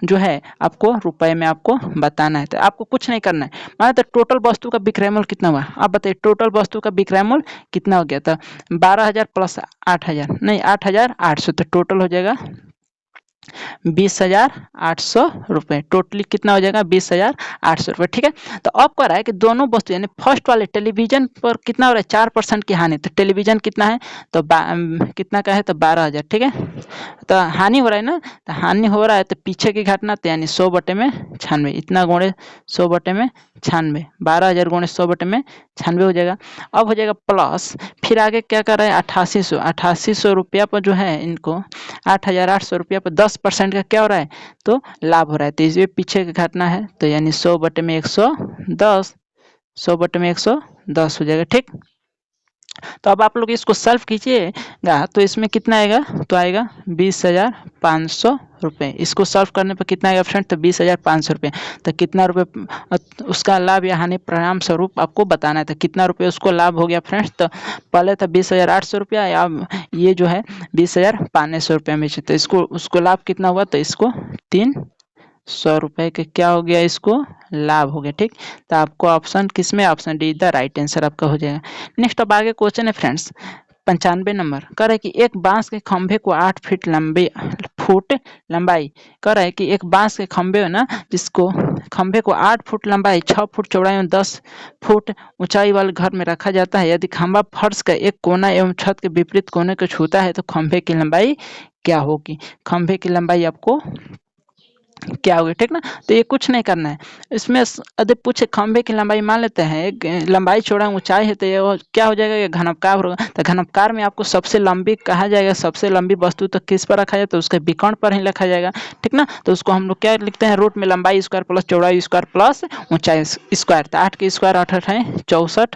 जो है आपको रुपए में आपको बताना है। तो आपको कुछ नहीं करना है, माने तो टोटल वस्तु का विक्रय मूल्य कितना हुआ, आप बताइए टोटल वस्तु का विक्रय मूल्य कितना हो गया था, 12,000 प्लस 8,000 नहीं 8,800, तो टोटल हो जाएगा 20,800 रुपये। टोटली कितना हो जाएगा 20,800 रुपये। ठीक है, तो अब कह रहा है कि दोनों वस्तु यानी फर्स्ट वाले टेलीविजन पर कितना हो रहा है 4% की हानि, तो टेलीविजन कितना है, तो कितना का है, तो 12,000। ठीक है, तो हानि हो रहा है ना, तो हानि हो रहा है तो पीछे की घटना, तो यानी 100/96, इतना गुणे 100/96, 12,000 गुणे 100/96 हो जाएगा। अब हो जाएगा प्लस, फिर आगे क्या कर रहा है 8800 रुपया पर जो है इनको 8,800 रुपया पर 10% का क्या हो रहा है, तो लाभ हो रहा है। तो इसमें पीछे की घटना है, तो यानी 100/110, 100/110 हो जाएगा। ठीक, तो अब आप लोग इसको सॉल्व कीजिएगा तो इसमें कितना आएगा, तो आएगा 20,500 रुपये। इसको सॉल्व करने पर कितना आएगा फ्रेंड, तो 20,500 रुपये। तो कितना रुपये उसका लाभ या हानि परिणाम स्वरूप आपको बताना है। तो कितना रुपये उसको लाभ हो गया फ्रेंड्स, तो पहले था 20,800 रुपया, या ये जो है 20,500 रुपये में। तो इसको उसको लाभ कितना हुआ, तो इसको 300 रुपये के क्या हो गया, इसको लाभ हो गया। ठीक, तो आपको ऑप्शन किस में, option D the right answer आपका हो जाएगा। नेक्स्ट अब आगे क्वेश्चन है फ्रेंड्स 95 नंबर। कह रहा है कि एक बांस के खंभे को 8 फुट लंबाई, कह रहा है कि एक बांस के खंभे है ना, जिसको खंभे को 8 फुट लंबाई, 6 फुट चौड़ाई और 10 फुट ऊंचाई वाले घर में रखा जाता है। यदि खंभा फर्श का एक कोना एवं छत के विपरीत कोने को छूता है तो खंभे की लंबाई क्या होगी। खंभे की लंबाई आपको क्या होगी, ठीक ना। तो ये कुछ नहीं करना है इसमें। यदि पूछे खंभे की लंबाई मान लेते हैं, एक लंबाई चौड़ा ऊंचाई है, तो ये क्या हो जाएगा, ये घनपकार होगा। तो घनपकार में आपको सबसे लंबी कहा जाएगा, सबसे लंबी वस्तु तो किस पर रखा जाए, तो उसके विकर्ण पर ही रखा जाएगा, ठीक ना। तो उसको हम लोग क्या लिखते हैं, रूट में लंबाई स्क्वायर प्लस चौड़ाई स्क्वायर प्लस ऊंचाई स्क्वायर। तो 8 के स्क्वायर 8 है 64,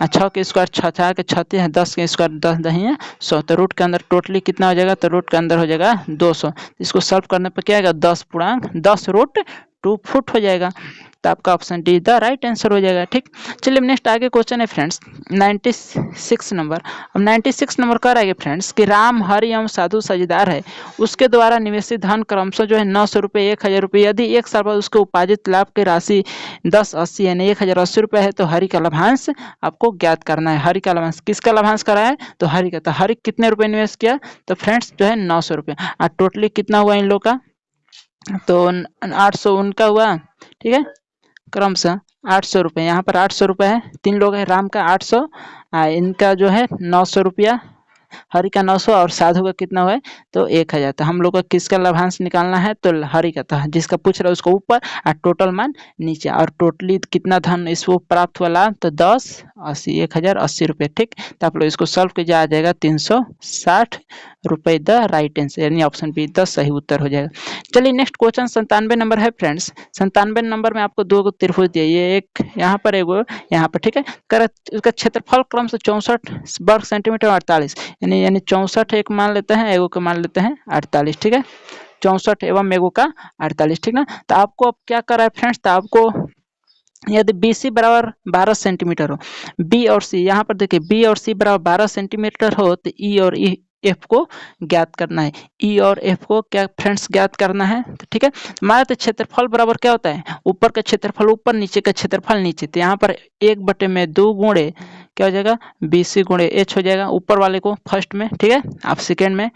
6 के स्क्वायर 6 के 36 है, 10 के स्क्वायर 10 दही है 100। तो रूट के अंदर टोटली कितना हो जाएगा, तो रूट के अंदर हो जाएगा 200। इसको सॉल्व करने पर क्या आएगा, 10 रूट 2 फुट हो जाएगा। तो आपका option D the right answer हो जाएगा। ठीक, चलिए नेक्स्ट आगे क्वेश्चन है फ्रेंड्स 96 नंबर। अब 96 नंबर कह रहा है फ्रेंड्स कि राम हरि एवं साधु साझेदार है, उसके द्वारा निवेशित धन क्रमशः जो है 900 रुपये 1,000 रुपये। यदि एक साल बाद उसके उपार्जित लाभ की राशि 1080 यानी 1,080 रुपये है तो हरि का लाभांश आपको ज्ञात करना है। हरि का लाभांश किसका लाभांश करा है, तो हरि का। तो हरि कितने रुपये निवेश किया, तो फ्रेंड्स जो है 900 रुपये। और टोटली कितना हुआ इन लोग का, तो 800 उनका हुआ, ठीक है, क्रमशः 800 रुपये। यहाँ पर 800 रुपये है, 3 लोग हैं, राम का 800, इनका जो है 900 रुपया, हरि का 900 और साधु का कितना हुआ है, तो 1,000। तो हम लोग को किसका लाभांश निकालना है, तो हरि का। था जिसका पूछ रहा है उसको ऊपर और टोटल मान नीचे। और टोटली कितना धन इसको प्राप्त हुआ लाभ, तो 1080 1,080 रुपये। ठीक, तो आप लोग इसको सॉल्व कीजिए, आ जाएगा 360 रुपये द राइट आंसर, यानी ऑप्शन बी द सही उत्तर हो जाएगा। चलिए नेक्स्ट क्वेश्चन 97 नंबर है फ्रेंड्स। 97 नंबर में आपको 2 त्रिभुज दिए, ये एक यहाँ पर एगो यहाँ पर, ठीक है। उसका क्षेत्रफल क्रम से 64 वर्ग सेंटीमीटर 48, यानी 64 एक मान लेते हैं, एगो का मान लेते हैं 48, ठीक है। 64 एवं एगो का 48, ठीक ना। तो आपको अब क्या कर रहा है फ्रेंड्स, तो आपको यदि बी सी बराबर 12 सेंटीमीटर हो, बी और सी यहाँ पर देखिए बी और सी बराबर 12 सेंटीमीटर हो, तो ई और ई एफ को ज्ञात करना है। ई और एफ को क्या फ्रेंड्स ज्ञात करना है, तो ठीक है। हमारा तो क्षेत्रफल बराबर क्या होता है, ऊपर का क्षेत्रफल ऊपर, नीचे का क्षेत्रफल नीचे। तो यहाँ पर 1/2 गुणे क्या हो जाएगा, बी सी गुणे एच हो जाएगा, ऊपर वाले को फर्स्ट में, ठीक है। आप सेकेंड में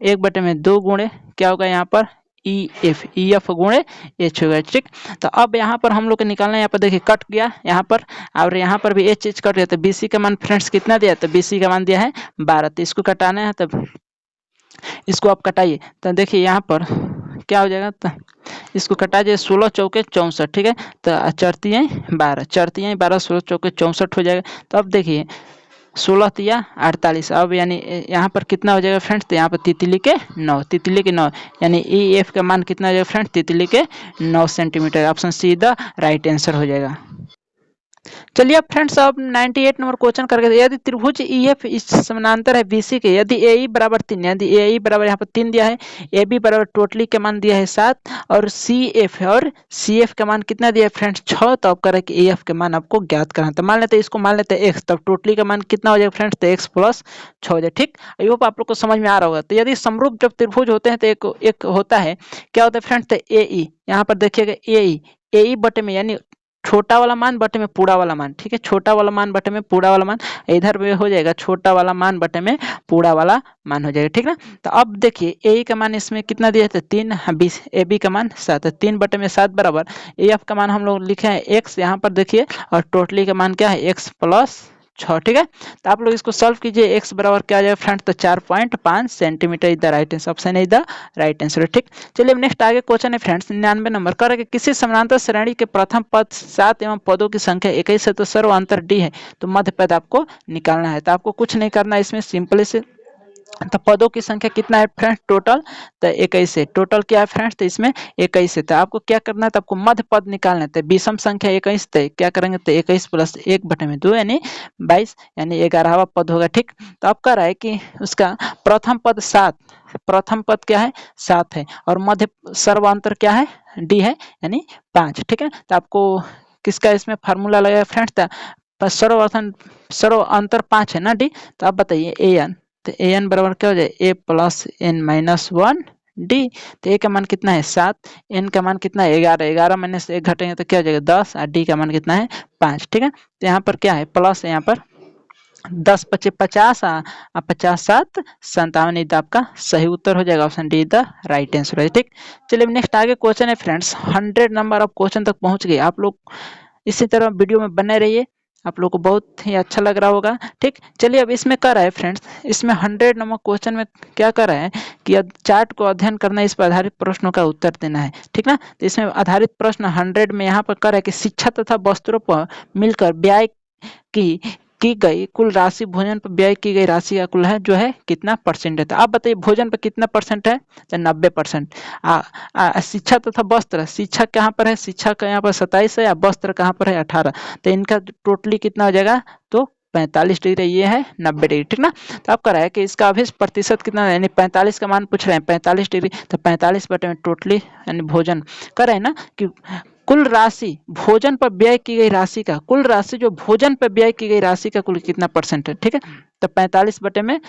1/2 गुणे क्या होगा यहाँ पर, ई एफ गुणे एच होगा, ठीक। तो अब यहाँ पर हम लोग को निकालना है, यहाँ पर देखिए कट गया यहाँ पर, और यहाँ पर भी एच कट गया। तो बी सी का मान फ्रेंड्स कितना दिया, तो बी सी का मान दिया है 12। तो इसको कटाना है, तो इसको आप कटाइए। तो देखिए यहाँ पर क्या हो जाएगा, तो इसको कटा जाए 16 चौके 64, ठीक है। तो चरतियाँ 12, 16 चौके 64 हो जाएगा। तो अब देखिए 16 तिया 48, अब यानी यहाँ पर कितना हो जाएगा फ्रेंड्स, तो यहाँ पर तितली के 9, तितली के 9, यानी ई एफ का मान कितना हो जाएगा फ्रेंड्स, तितली के 9 centimetre. Option see the right answer हो जाएगा। चलिए अब फ्रेंड्स अब 98 नंबर क्वेश्चन करके, यदि त्रिभुज ई एफ इस समानांतर है बीसी के, यदि ए ई बराबर 3, यदि ए ई बराबर यहाँ पर 3 दिया है, ए बी बराबर टोटली का मान दिया है 7, और सी एफ है, और सी एफ का मान कितना दिया है फ्रेंड्स 6। तो अब करें कि ए एफ के मान आपको ज्ञात करना। तो मान लेते हैं इसको, मान लेते हैं एक्स, तब टोटली का मान कितना हो जाएगा फ्रेंड्स, तो एक्स प्लस 6 हो जाए, ठीक। आई होप आप लोग को समझ में आ रहा होगा। तो यदि समरूप जब त्रिभुज होते हैं तो एक होता है, क्या होता है फ्रेंड्स, तो ए ई, यहाँ पर देखिएगा ए ई बटे में, यानी छोटा वाला मान बटे में पूरा वाला मान, ठीक है। छोटा वाला मान बटे में पूरा वाला मान, इधर में हो जाएगा छोटा वाला मान बटे में पूरा वाला मान हो जाएगा, ठीक ना। तो अब देखिए ए का मान इसमें कितना दिया है, 3, 20, ए बी का मान 7, 3 बटे में 7 बराबर ए एफ का मान हम लोग लिखे हैं एक्स यहाँ पर देखिए, और टोटली का मान क्या है, एक्स प्लस 6, ठीक है। तो आप लोग इसको सॉल्व कीजिए, एक्स बराबर क्या आ जाएगा फ्रेंड्स, तो 4.5 centimetre is the right answer, option is the right answer, ठीक। चलिए नेक्स्ट आगे क्वेश्चन है फ्रेंड्स 99 नंबर कर कि किसी समानांतर श्रेणी के प्रथम पद 7 एवं पदों की संख्या 21 है, तो सर्व अंतर डी है, तो मध्य पद आपको निकालना है। तो आपको कुछ नहीं करना है इसमें, सिंपली से तो पदों की संख्या कितना है फ्रेंड्स टोटल, तो 21 है। टोटल क्या है फ्रेंड्स, तो इसमें 21 है। तो आपको क्या करना है, तो आपको मध्य पद निकालना है। तो विषम संख्या 21, तो क्या करेंगे, तो 21 प्लस 1/2 यानी 22 यानी 11वां पद होगा। ठीक, तो अब कह रहा है कि उसका प्रथम पद 7, प्रथम पद क्या है 7 है, और मध्य सर्वांतर क्या है डी है यानी 5। ठीक है, तो आपको किसका इसमें फार्मूला लगेगा फ्रेंड्स, सर्व अंतर 5 है ना डी, तो आप बताइए ए एन, तो ए एन बराबर क्या हो जाए ए प्लस एन माइनस 1 डी। तो ए का मान कितना है 7, एन का मान कितना है 11, 11 माइनस से 1 घटेंगे तो क्या हो जाएगा 10, और डी का मान कितना है 5। ठीक है, तो यहाँ पर क्या है प्लस है, यहाँ पर 10 पचे 50 50 7 57, ये आपका सही उत्तर हो जाएगा। Option D the right answer है। ठीक, चलिए नेक्स्ट आगे क्वेश्चन है फ्रेंड्स, 100 नंबर ऑफ क्वेश्चन तक पहुंच गए आप लोग। इसी तरह वीडियो में बने रहिए, आप लोग को बहुत ही अच्छा लग रहा होगा। ठीक, चलिए अब इसमें कर रहा है फ्रेंड्स, इसमें 100 नंबर क्वेश्चन में क्या कर रहा है कि चार्ट को अध्ययन करना, इस पर आधारित प्रश्नों का उत्तर देना है। ठीक ना, तो इसमें आधारित प्रश्न 100 में यहाँ पर कर रहा है कि शिक्षा तथा वस्त्रों पर मिलकर व्यय की गई कुल राशि, भोजन पर व्यय की गई राशि का कुल है जो है कितना परसेंट है। तो आप बताइए भोजन पर कितना परसेंट है, तो 90%। शिक्षा तथा वस्त्र, शिक्षा कहाँ पर है, शिक्षा का यहाँ पर 27 है, या वस्त्र कहाँ पर है 18, तो इनका टोटली कितना हो जाएगा, तो 45 डिग्री, ये है 90 डिग्री। ठीक ना, तो अब कह रहा है कि इसका अभी प्रतिशत कितना है, यानी 45 का मान पूछ रहे हैं 45 डिग्री, तो 45 बटे में टोटली यानी भोजन कर रहे हैं ना कि कुल राशि भोजन पर व्यय की गई राशि का, कुल राशि जो भोजन पर व्यय की गई राशि का कुल कितना परसेंट है। ठीक है, तो 45 बटे में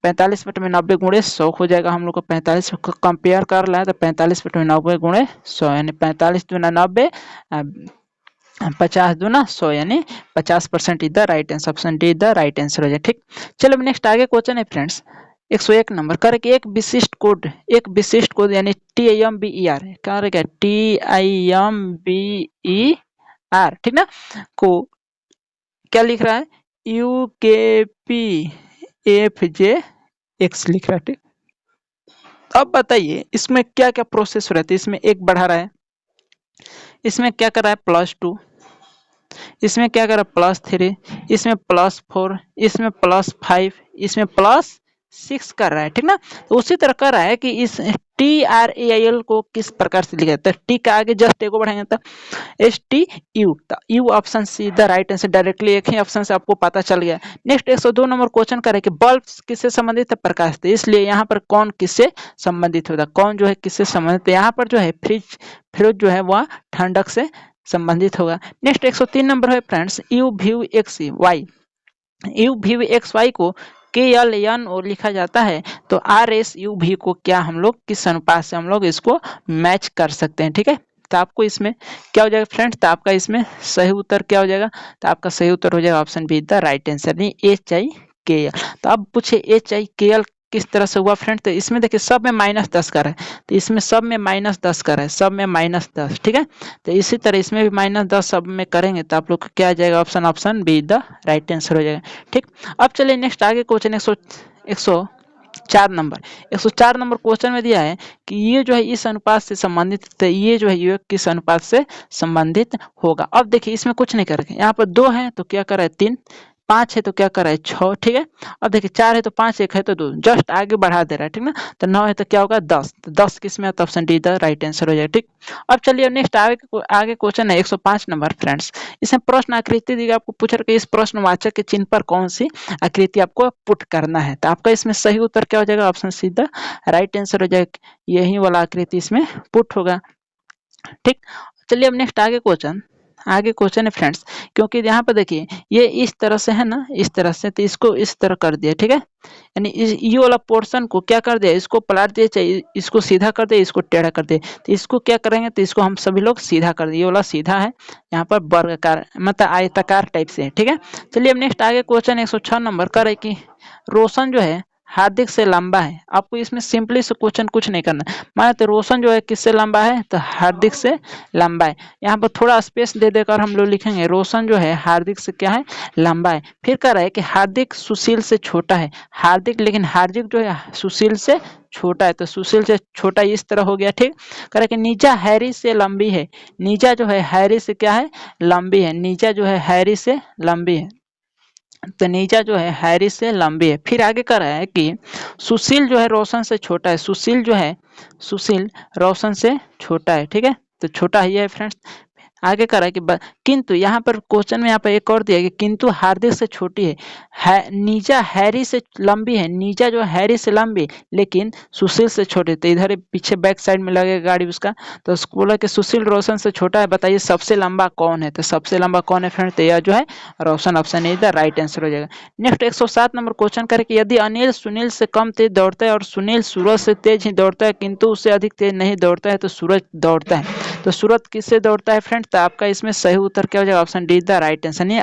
90 गुणे 100 हो जाएगा। हम लोग को 45 को कंपेयर कर रहा है, तो 45 बटे में 90 गुणे 100 यानी 45 दूना 90, 50 दूना 100 यानी 50% is the right answer. Option D the right answer हो जाए। ठीक, चलो नेक्स्ट आगे क्वेश्चन है फ्रेंड्स, 101 नंबर कर कि एक विशिष्ट कोड यानी TIMBER क्या रहेगा TIMBER, ठीक ना, को क्या लिख रहा है UKPFJ लिख रहा है। ठीक, अब बताइए इसमें क्या क्या प्रोसेस हो रहा है। इसमें एक बढ़ा रहा है, इसमें क्या कर रहा है +2, इसमें क्या कर रहा है +3, इसमें +4, इसमें +5, इसमें +6 कर रहा है। ठीक ना, तो उसी तरह कर रहा है कि इस TRAIL को किस प्रकार से लिखा जाता है। टी का आगे जस्ट एको बढ़ाएंगे तो STU, you option see the right answer, directly एक ही ऑप्शन से आपको पता चल गया। नेक्स्ट 102 नंबर क्वेश्चन करे कि बल्ब किससे संबंधित है, प्रकाश से, इसलिए यहाँ पर कौन किससे संबंधित होता है, कौन जो है किससे संबंधित, यहाँ पर जो है फ्रिज जो है वह ठंडक से संबंधित होगा। नेक्स्ट 103 नंबर है friends, U V X Y को KLNO लिखा जाता है, तो RSUV को क्या हम लोग किस अनुपात से हम लोग इसको मैच कर सकते हैं। ठीक है, तो आपको इसमें क्या हो जाएगा फ्रेंड्स, तो आपका इसमें सही उत्तर क्या हो जाएगा, तो आपका सही उत्तर हो जाएगा option B the right answer, नहीं HIKL। तो अब पूछे HIKL किस तरह से हुआ फ्रेंड, तो इसमें देखिए सब में -10 कर है, तो इसमें सब में -10 कर है, सब में -10। ठीक है, तो इसी तरह इसमें भी -10 सब में करेंगे, तो आप लोग को क्या आ जाएगा option B the right answer हो जाएगा। ठीक, अब चलिए नेक्स्ट आगे क्वेश्चन 104 नंबर क्वेश्चन में दिया है कि ये जो है इस अनुपात से संबंधित, तो ये जो है ये किस अनुपात से संबंधित होगा। अब देखिए इसमें कुछ नहीं करेंगे, यहाँ पर 2 है तो क्या कर रहा है 3, 5 है तो क्या कर रहा है 6। ठीक है, अब देखिए 4 है तो 5, 1 है तो 2, जस्ट आगे बढ़ा दे रहा है। ठीक ना, तो 9 है तो क्या होगा 10, तो 10 किस में आता है, option D the right answer हो जाएगा। ठीक, अब चलिए नेक्स्ट आगे क्वेश्चन है 105 नंबर फ्रेंड्स, इसमें प्रश्न आकृति दी, आपको पूछ रहा है इस प्रश्नवाचक के चिन्ह पर कौन सी आकृति आपको पुट करना है, तो आपका इसमें सही उत्तर क्या हो जाएगा, option see the right answer हो जाएगा, यही वाला आकृति इसमें पुट होगा। ठीक, चलिए अब नेक्स्ट आगे क्वेश्चन है फ्रेंड्स, क्योंकि यहाँ पर देखिए ये इस तरह से है ना, इस तरह से, तो इसको इस तरह कर दिया। ठीक है, यानी ये वाला पोर्शन को क्या कर दिया, इसको पलट दिया, चाहे इसको सीधा कर दिया, इसको टेढ़ा कर दिया, तो इसको क्या करेंगे, तो इसको हम सभी लोग सीधा कर दिए, ये वाला सीधा है, यहाँ पर वर्गाकार मतलब आयताकार टाइप से है। ठीक है, चलिए अब नेक्स्ट आगे क्वेश्चन 106 नंबर कर है कि रोशन जो है हार्दिक से लंबा है। आपको इसमें सिंपली से क्वेश्चन कुछ नहीं करना, माने तो रोशन जो है किससे लंबा है, तो हार्दिक से लंबा है। यहाँ पर थोड़ा स्पेस दे देकर हम लोग लिखेंगे रोशन जो है हार्दिक से क्या है लंबा है। फिर कह रहा है कि हार्दिक सुशील से छोटा है, हार्दिक लेकिन हार्दिक जो है सुशील से छोटा है, तो सुशील से छोटा इस तरह हो गया। ठीक, कह रहा है कि नीचा हैरी से लंबी है, नीचा जो है हैरी से क्या है लंबी है, नीचा जो है हैरी से लंबी है। तनीजा जो है हैरी से लंबी है। फिर आगे कर रहा है कि सुशील जो है रोशन से छोटा है। सुशील रोशन से छोटा है, ठीक है, तो छोटा ही है फ्रेंड्स। आगे कर रहा है कि किंतु यहाँ पर क्वेश्चन में यहाँ पर एक और दिया है कि किंतु हार्दिक से छोटी है, नीजा हैरी से लंबी है। नीजा जो हैरी से लंबी लेकिन सुशील से छोटी, तो इधर पीछे बैक साइड में लगेगा गाड़ी उसका। तो उसको बोला कि सुशील रोशन से छोटा है, बताइए सबसे लंबा कौन है। तो सबसे लंबा कौन है फ्रेंड्स, तो यह जो है रोशन, option A the right answer हो जाएगा। नेक्स्ट 107 नंबर क्वेश्चन करें कि यदि अनिल सुनील से कम तेज दौड़ता है और सुनील सूरज से तेज ही दौड़ता है किंतु उससे अधिक तेज नहीं दौड़ता है तो सूरज दौड़ता है, तो सूरज किससे दौड़ता है फ्रेंड्स। तो आपका इसमें सही उत्तर क्या हो जाएगा, option D the right answer. ये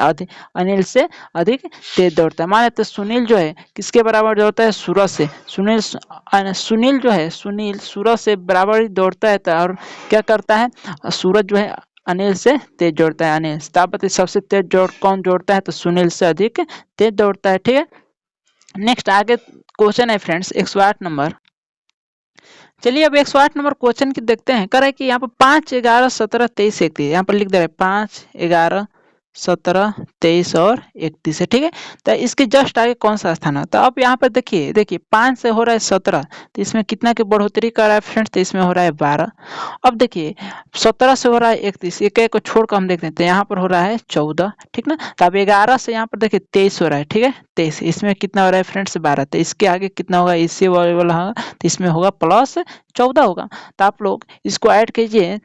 अनिल से अधिक तेज दौड़ता है। मान लेते सुनील जो है किसके बराबर दौड़ता है, सूरज से। सुनील जो है सुनील सूरज से बराबर ही दौड़ता है, और क्या करता है, सूरज जो है अनिल से तेज दौड़ता है। अनिल, तो आप बताइए सबसे तेज कौन दौड़ता है, तो सुनील से अधिक तेज दौड़ता है, ठीक है। नेक्स्ट आगे क्वेश्चन है फ्रेंड्स 108 नंबर। चलिए अब 108 नंबर क्वेश्चन की देखते हैं। कर है कि यहाँ पर 5, 11, 17, 23, 31, यहाँ पर लिख दे रहे 5, 11, 17, 23 और 31 है, ठीक है। तो इसके जस्ट आगे कौन सा स्थान है, तो अब यहाँ पर देखिए 5 से हो रहा है 17, तो इसमें कितना की बढ़ोतरी कर रहा है फ्रेंड्स, तो इसमें हो रहा है 12। अब देखिए 17 से हो रहा है 31, एक को छोड़कर हम देख लेते हैं, यहाँ पर हो रहा है 14, ठीक ना। तो अब 11 से यहाँ पर देखिए 23 हो रहा है, ठीक है, 23, इसमें कितना हो रहा है फ्रेंड्स 12, तो इसके आगे कितना होगा, इससे वाला होगा, तो इसमें होगा प्लस 14 होगा। तो आप लोग इसको ऐड कीजिए,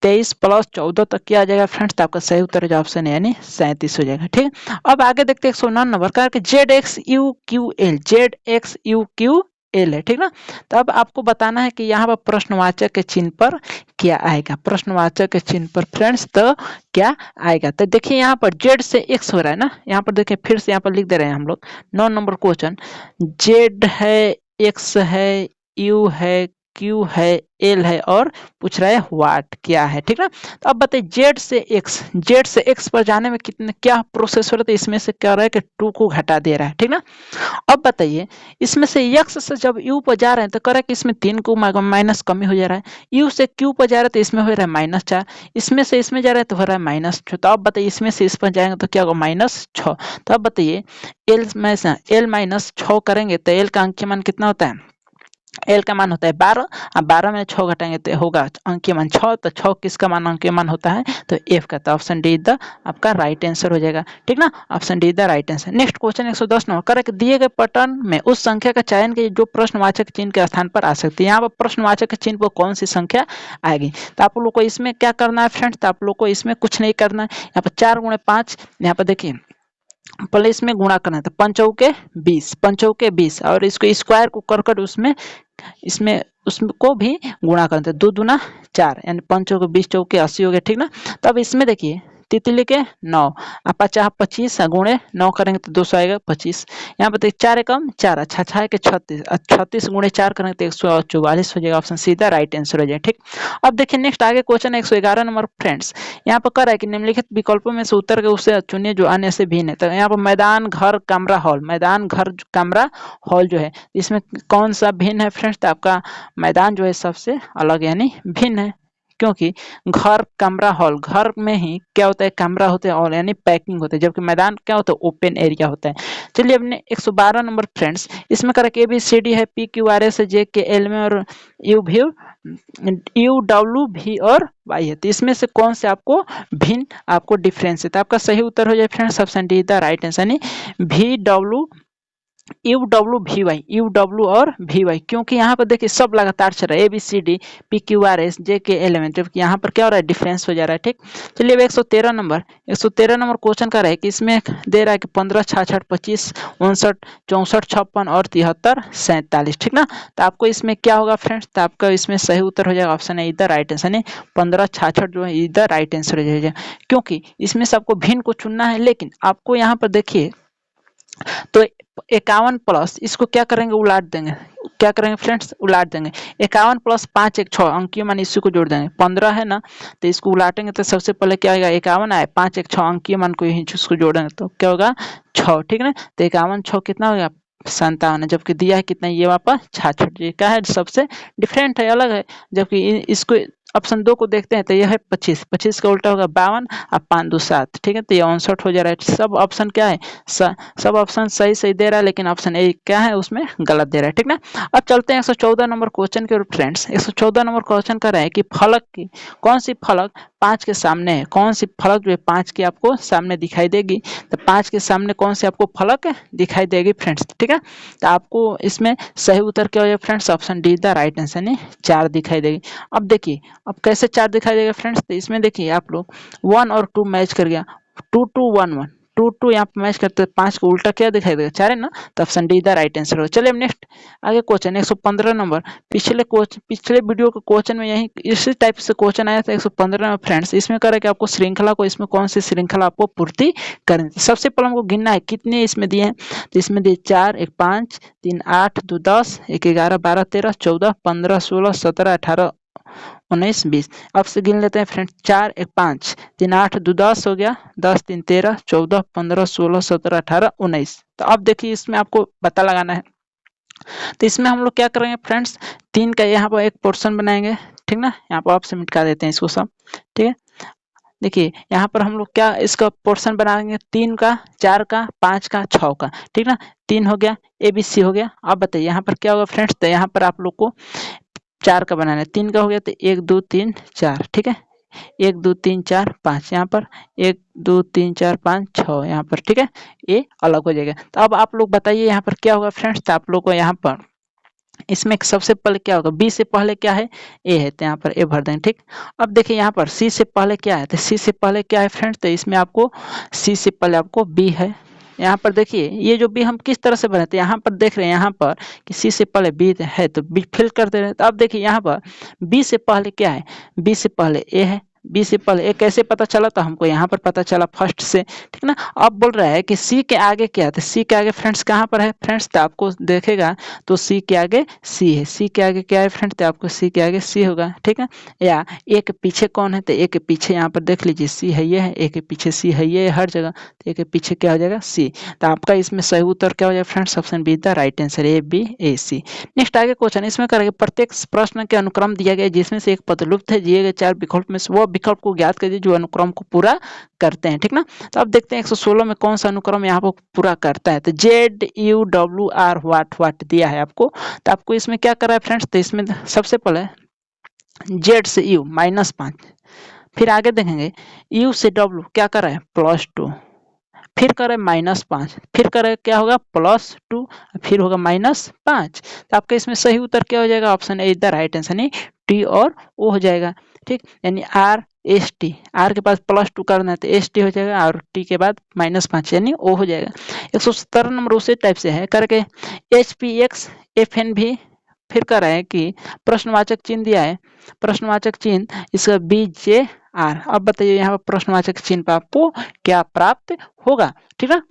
23 प्लस 14 तक क्या आ जाएगा फ्रेंड्स, तो आपका सही उत्तर है ऑप्शन यानी 37 हो जाएगा, ठीक है। अब आगे देखते हैं 109 नंबर का कि ZXUQL, ZXUQL है, ठीक ना। तो अब आपको बताना है कि यहाँ पर प्रश्नवाचक के चिन्ह पर क्या आएगा, प्रश्नवाचक के चिन्ह पर फ्रेंड्स तो क्या आएगा। तो देखिए यहाँ पर Z से X हो रहा है ना, यहाँ पर देखिए फिर से यहाँ पर लिख दे रहे हैं हम लोग 9 नंबर क्वेश्चन। Z है, X है, U है, Q है, L है और पूछ रहा है व्हाट क्या है, ठीक ना। तो अब बताइए Z से X पर जाने में कितने क्या प्रोसेस हो रहा है, तो इसमें से क्या हो रहा है कि 2 को घटा दे रहा है, ठीक ना। अब बताइए इसमें से X से जब U पर जा रहे हैं तो कर रहा है कि इसमें 3 को माइनस कमी हो जा रहा है। U से Q पर जा रहा है तो इसमें हो रहा है -4, इसमें से इसमें जा रहा है तो हो रहा है -6। तो अब बताइए इसमें से इस पर जाएंगे तो क्या होगा -6। तो अब बताइए L -6 करेंगे तो L का अंकीय मान कितना होता है, एल का मान होता है 12, अब 12 में 6 घटाएंगे तो होगा अंकीय मान 6, तो 6 किसका मान अंकीय मान होता है, तो एफ का। तो ऑप्शन डी द आपका राइट आंसर हो जाएगा, ठीक ना, option D the right answer. Next question 110 number correct, दिए गए पैटर्न में उस संख्या का चयन कीजिए जो प्रश्नवाचक चिन्ह के स्थान पर आ सकती है। यहाँ पर प्रश्नवाचक के चिन्ह पर कौन सी संख्या आएगी, तो आप लोग को इसमें क्या करना है फ्रेंड्स, तो आप लोग को इसमें कुछ नहीं करना है। यहाँ पर 4 × 5, यहाँ पर देखिए पहले इसमें गुणा करना है, तो 5 चौके 20 और इसको स्क्वायर को कर इसमें उसको भी गुणा करते हैं, 2 दूना 4 यानी 5 चौके 20 चौके 80 हो गया, ठीक ना। तो अब इसमें देखिए तितली के 9 आप 25 गुणे 9 करेंगे तो 200 आएगा 25। यहाँ पर 4 एकम 4 अच्छा के 36, 36 गुणे 4 करेंगे तो 144 हो जाएगा, ऑप्शन सीधा राइट आंसर हो जाएगा, ठीक। अब देखिए नेक्स्ट आगे क्वेश्चन 111 नंबर फ्रेंड्स। यहाँ पर कर रहा है कि निम्नलिखित विकल्पों में से उत्तर के उसे चुनिए जो अन्य से भिन्न है। तो यहाँ पर मैदान घर कमरा हॉल, मैदान घर कमरा हॉल जो है इसमें कौन सा भिन्न है फ्रेंड्स, तो आपका मैदान जो है सबसे अलग यानी भिन्न है, क्योंकि घर कमरा हॉल, घर में ही क्या होता है कमरा होता है, हॉल यानी पैकिंग होता है, जबकि मैदान क्या होता है ओपन एरिया होता है। चलिए अपने 112 नंबर फ्रेंड्स, इसमें कर ABCD है, PQRS है, JKL में और UWV और Y है। तो इसमें से कौन से आपको भिन्न आपको डिफरेंस है, तो आपका सही उत्तर हो जाए friends option D the right answer यानी UW और VY, क्योंकि यहाँ पर देखिए सब लगातार चल रहा है ABCD PQRS JKL में, जबकि यहाँ पर क्या हो रहा है डिफरेंस हो जा रहा है, ठीक। चलिए अब 113 नंबर क्वेश्चन का है कि इसमें दे रहा है कि 15, 66, 25, 59, 64, 56 और 73, 47, ठीक ना। तो आपको इसमें क्या होगा फ्रेंड्स, तो आपका इसमें सही उत्तर हो जाएगा ऑप्शन है इधर राइट आंसर, 15, 66 जो है इधर राइट आंसर हो जाएगा, क्योंकि इसमें से आपको भिन्न को चुनना है। लेकिन आपको यहाँ पर देखिए तो 51 प्लस इसको क्या करेंगे उलाट देंगे, क्या करेंगे फ्रेंड्स उलाट देंगे, 51 प्लस 5 1 6 अंकीय मान इसी को जोड़ देंगे, 15 है ना, तो इसको उलाटेंगे तो सबसे पहले क्या आएगा 51 आए 5 1 6 अंकीय मान को इसको जोड़ेंगे तो क्या होगा 6, ठीक ना। तो 51 6 कितना हो गया 57, जबकि दिया है कितना ये वापस 66, का है सबसे डिफरेंट है अलग है, जबकि इसको ऑप्शन 2 को देखते हैं तो यह है 25, 25 का उल्टा होगा 52 और 5 2 7, ठीक है। तो ये 59 हो जा रहा है। सब ऑप्शन क्या है, सब ऑप्शन सही सही दे रहा है, लेकिन ऑप्शन ए क्या है उसमें गलत दे रहा है, ठीक ना। अब चलते हैं 114 नंबर क्वेश्चन के फ्रेंड्स। 114 नंबर क्वेश्चन कर रहा है कि फलक की कौन सी फलक 5 के सामने है, कौन सी फलक जो है 5 की आपको सामने दिखाई देगी। तो 5 के सामने कौन सी आपको फलक दिखाई देगी फ्रेंड्स, ठीक है। तो आपको इसमें सही उत्तर क्या हो जाएगा friends, option D the right answer यानी 4 दिखाई देगी। अब देखिए अब कैसे 4 दिखाई देगा फ्रेंड्स, तो इसमें देखिए आप लोग 1 और 2 मैच कर गया, 2 2 1 1 2 2 यहाँ पे मैच करते हैं, 5 को उल्टा क्या दिखाई देगा 4 है ना। तो option D the right answer हो। चलिए अब नेक्स्ट आगे क्वेश्चन 115 नंबर। पिछले वीडियो के क्वेश्चन में यही इसी टाइप से क्वेश्चन आया था 115 में फ्रेंड्स। इसमें कह रहा है कि आपको श्रृंखला को इसमें कौन सी श्रृंखला आपको पूर्ति करनी थी। सबसे पहले हमको गिनना है कितने इसमें दिए हैं। तो इसमें दिए 4 1 5 3 8 2 10 1 11 12 13 14 15 16 17 18 19 20। अब से गिन लेते हैं फ्रेंड्स। 4 1 5 3 8 2 10 हो गया, 10 3 13 14 15 16 17 18 19। तो अब देखिए इसमें आपको पता लगाना है। तो इसमें हम लोग क्या करेंगे फ्रेंड्स, 3 का यहाँ पर एक पोर्शन बनाएंगे, ठीक ना। यहाँ पर आपसे मिटा देते हैं इसको सब, ठीक है। देखिए यहाँ पर हम लोग क्या इसका पोर्शन बनाएंगे, 3 का 4 का 5 का 6 का, ठीक ना। 3 हो गया, ए बी सी हो गया। अब बताइए यहाँ पर क्या होगा फ्रेंड्स, तो यहाँ पर आप लोग को 4 का बनाना है। 3 का हो गया तो 1 2 3 4, ठीक है। 1 2 3 4 5 यहाँ पर, 1 2 3 4 5 6 यहाँ पर, ठीक है। ये अलग हो जाएगा। तो अब आप लोग बताइए यहाँ पर क्या होगा फ्रेंड्स, तो आप लोग को यहाँ पर इसमें सबसे पहले क्या होगा, बी से पहले क्या है, ए है, तो यहाँ पर ए भर देंगे, ठीक। अब देखिए यहाँ पर सी से पहले क्या है, तो सी से पहले क्या है फ्रेंड्स, तो इसमें आपको सी से पहले आपको बी है। यहाँ पर देखिए ये जो बी हम किस तरह से बनाते हैं, यहाँ पर देख रहे हैं यहाँ पर कि सी से पहले बी है तो बी फिल कर दे रहे हैं। तो अब देखिए यहाँ पर बी से पहले क्या है, बी से पहले ए है, बी से पहले ए कैसे पता चला, तो हमको यहाँ पर पता चला फर्स्ट से, ठीक ना। अब बोल रहा है कि सी के आगे क्या है, तो सी के आगे फ्रेंड्स कहाँ पर है फ्रेंड्स, तो आपको देखेगा तो सी के आगे सी है, सी के आगे क्या है फ्रेंड्स, तो आपको सी के आगे सी होगा, ठीक है। या ए के पीछे कौन है, तो ए के पीछे यहाँ पर देख लीजिए सी है, ये है, ए के पीछे सी है, ये हर जगह, तो ए के पीछे क्या हो जाएगा सी। तो आपका इसमें सही उत्तर क्या हो जाएगा friends, option B the right answer, A B A C. Next आगे क्वेश्चन इसमें करेंगे, प्रत्येक प्रश्न के अनुक्रम दिया गया जिसमें से एक पद लुप्त है, दिए गए 4 विकल्प में से वो विकल्प को ज्ञात कीजिए जो अनुक्रम को पूरा करते हैं, ठीक ना। तो अब देखते हैं 116 में कौन सा अनुक्रम यहाँ पर पूरा करता है, तो Z U W R what दिया है आपको। तो आपको इसमें क्या कर रहा है फ्रेंड्स, तो इसमें सबसे पहले जेड से यू -5, फिर आगे देखेंगे यू से डब्ल्यू क्या कर रहा है +2, फिर करे -5, फिर करे क्या होगा +2, फिर होगा -5। तो आपका इसमें सही उत्तर क्या हो जाएगा, option A the right answer, यानी टी और ओ हो जाएगा, ठीक। यानी आर एस टी, आर के पास +2 करना है तो एस टी हो जाएगा, और टी के बाद -5 यानी ओ हो जाएगा। 117 नंबर उसी टाइप से है करके H P X F N भी, फिर कर रहे हैं कि प्रश्नवाचक चिन्ह दिया है, प्रश्नवाचक चिन्ह इसका बी जे आर। अब बताइए यहाँ पर प्रश्नवाचक चिन्ह पर आपको क्या प्राप्त होगा, ठीक है।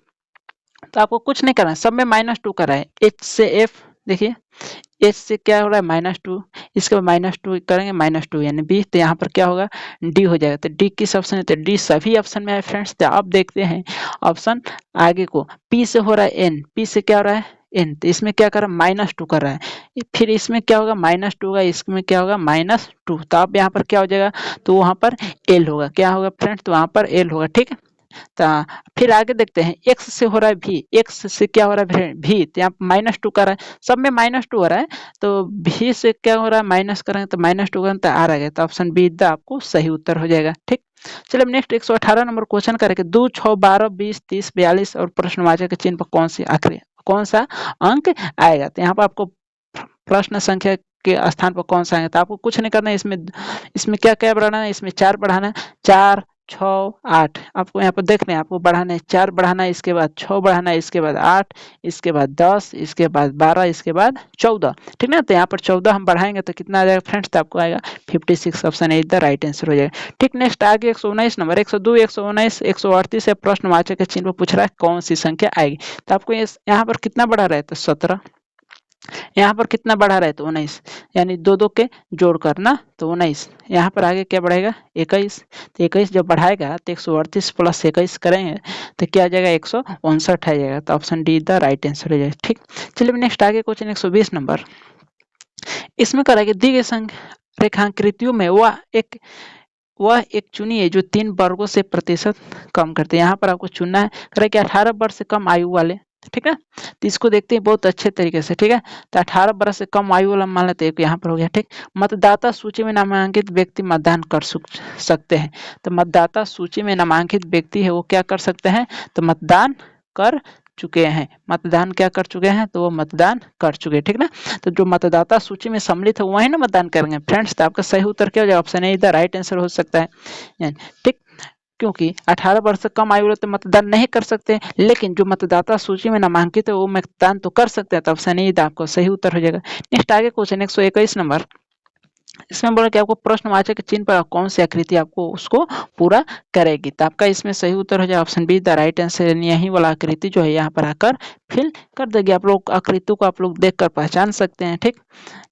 तो आपको कुछ नहीं करना है, सब में -2 कर रहा है। एच से एफ देखिए, एच से क्या हो रहा है -2, इसके बाद -2 करेंगे -2 यानी बी, तो यहाँ पर क्या होगा डी हो जाएगा। तो डी किस ऑप्शन है, तो डी सभी ऑप्शन में है फ्रेंड्स। तो आप देखते हैं ऑप्शन आगे को, पी से हो रहा है एन, पी से क्या हो रहा है एन, तो इसमें क्या कर रहा है -2 कर रहा है, फिर इसमें क्या होगा -2 होगा, इसमें क्या होगा -2। तो आप यहाँ पर क्या हो जाएगा, तो वहाँ पर एल होगा, क्या होगा फ्रेंड्स, तो वहाँ पर एल होगा, ठीक है। तो फिर आगे देखते हैं एक्स से हो रहा है भी, एक्स से क्या हो रहा है भी, तो यहाँ -2 कर रहा है, सब में -2 हो रहा है, तो भी से क्या हो रहा है माइनस करेंगे तो -2 करेंगे तो आ रहा है, तो ऑप्शन बी द आपको सही उत्तर हो जाएगा, ठीक। चलिए नेक्स्ट 118 नंबर क्वेश्चन करेंगे, 2 6 12 20 30 42 और प्रश्नवाचक के चिन्ह पर कौन सा अंक आएगा। तो यहाँ पर आपको प्रश्न संख्या के स्थान पर कौन सा आएगा, तो आपको कुछ नहीं करना है, इसमें क्या क्या बढ़ाना है, इसमें 4 बढ़ाना है, 4 6 8, आपको यहाँ पर देख रहे हैं आपको बढ़ाना है, 4 बढ़ाना है, इसके बाद 6 बढ़ाना है, इसके बाद 8, इसके बाद 10, इसके बाद 12, इसके बाद 14, ठीक ना। तो यहाँ पर 14 हम बढ़ाएंगे तो कितना आ जाएगा फ्रेंड्स, तो आपको आएगा 56, option A the right answer हो जाएगा, ठीक। नेक्स्ट आगे 119 नंबर 102 119 138 से प्रश्नवाचक के चिन्ह पर पूछ रहा है कौन सी संख्या आएगी। तो आपको यहाँ पर कितना बढ़ा रहा है, तो 17, यहाँ पर कितना बढ़ा रहा है, तो 19, यानी 2 के जोड़ करना तो 19, यहाँ पर आगे क्या बढ़ेगा 21, तो 21 जब बढ़ाएगा तो 138 + 21 करेंगे तो क्या आ जाएगा 159 आ जाएगा। तो option D the right answer हो जाएगा, ठीक। चलिए नेक्स्ट आगे क्वेश्चन 120 नंबर, इसमें करेंगे दी गई संख्या रेखांकृतियों में वह एक चुनिए जो 3 वर्गों से प्रतिशत कम करते हैं। यहाँ पर आपको चुनना है, करें कि 18 वर्ष से कम आयु वाले, ठीक है। तो इसको देखते हैं बहुत अच्छे तरीके से, ठीक है। तो 18 वर्ष से कम आयु वाला मान लेते हैं, यहाँ पर हो गया, ठीक। मतदाता सूची में नामांकित व्यक्ति मतदान कर सकते हैं। तो मतदाता सूची में नामांकित व्यक्ति है वो क्या कर सकते हैं, तो मतदान कर चुके हैं। मतदान क्या कर चुके हैं, तो वो मतदान कर चुके हैं, ठीक ना। तो जो मतदाता सूची में सम्मिलित है वही ना मतदान करेंगे फ्रेंड्स। तो आपका सही उत्तर क्या हो जाएगा, ऑप्शन ए इधर राइट आंसर हो सकता है, ठीक। क्योंकि 18 वर्ष से कम आयु वाले तो मतदान नहीं कर सकते, लेकिन जो मतदाता सूची में नामांकित है वो मतदान तो कर सकते हैं। तो ऑप्शन ए आपको सही उत्तर हो जाएगा। नेक्स्ट आगे क्वेश्चन 121 नंबर, इसमें बोला कि आपको प्रश्नवाचक चिन्ह पर कौन सी आकृति आपको उसको पूरा करेगी। तो आपका इसमें सही उत्तर हो जाए option B the right answer. यही वाला आकृति जो है यहाँ पर आकर फिल कर देगी। आप लोग आकृतियों को आप लोग देखकर पहचान सकते हैं, ठीक।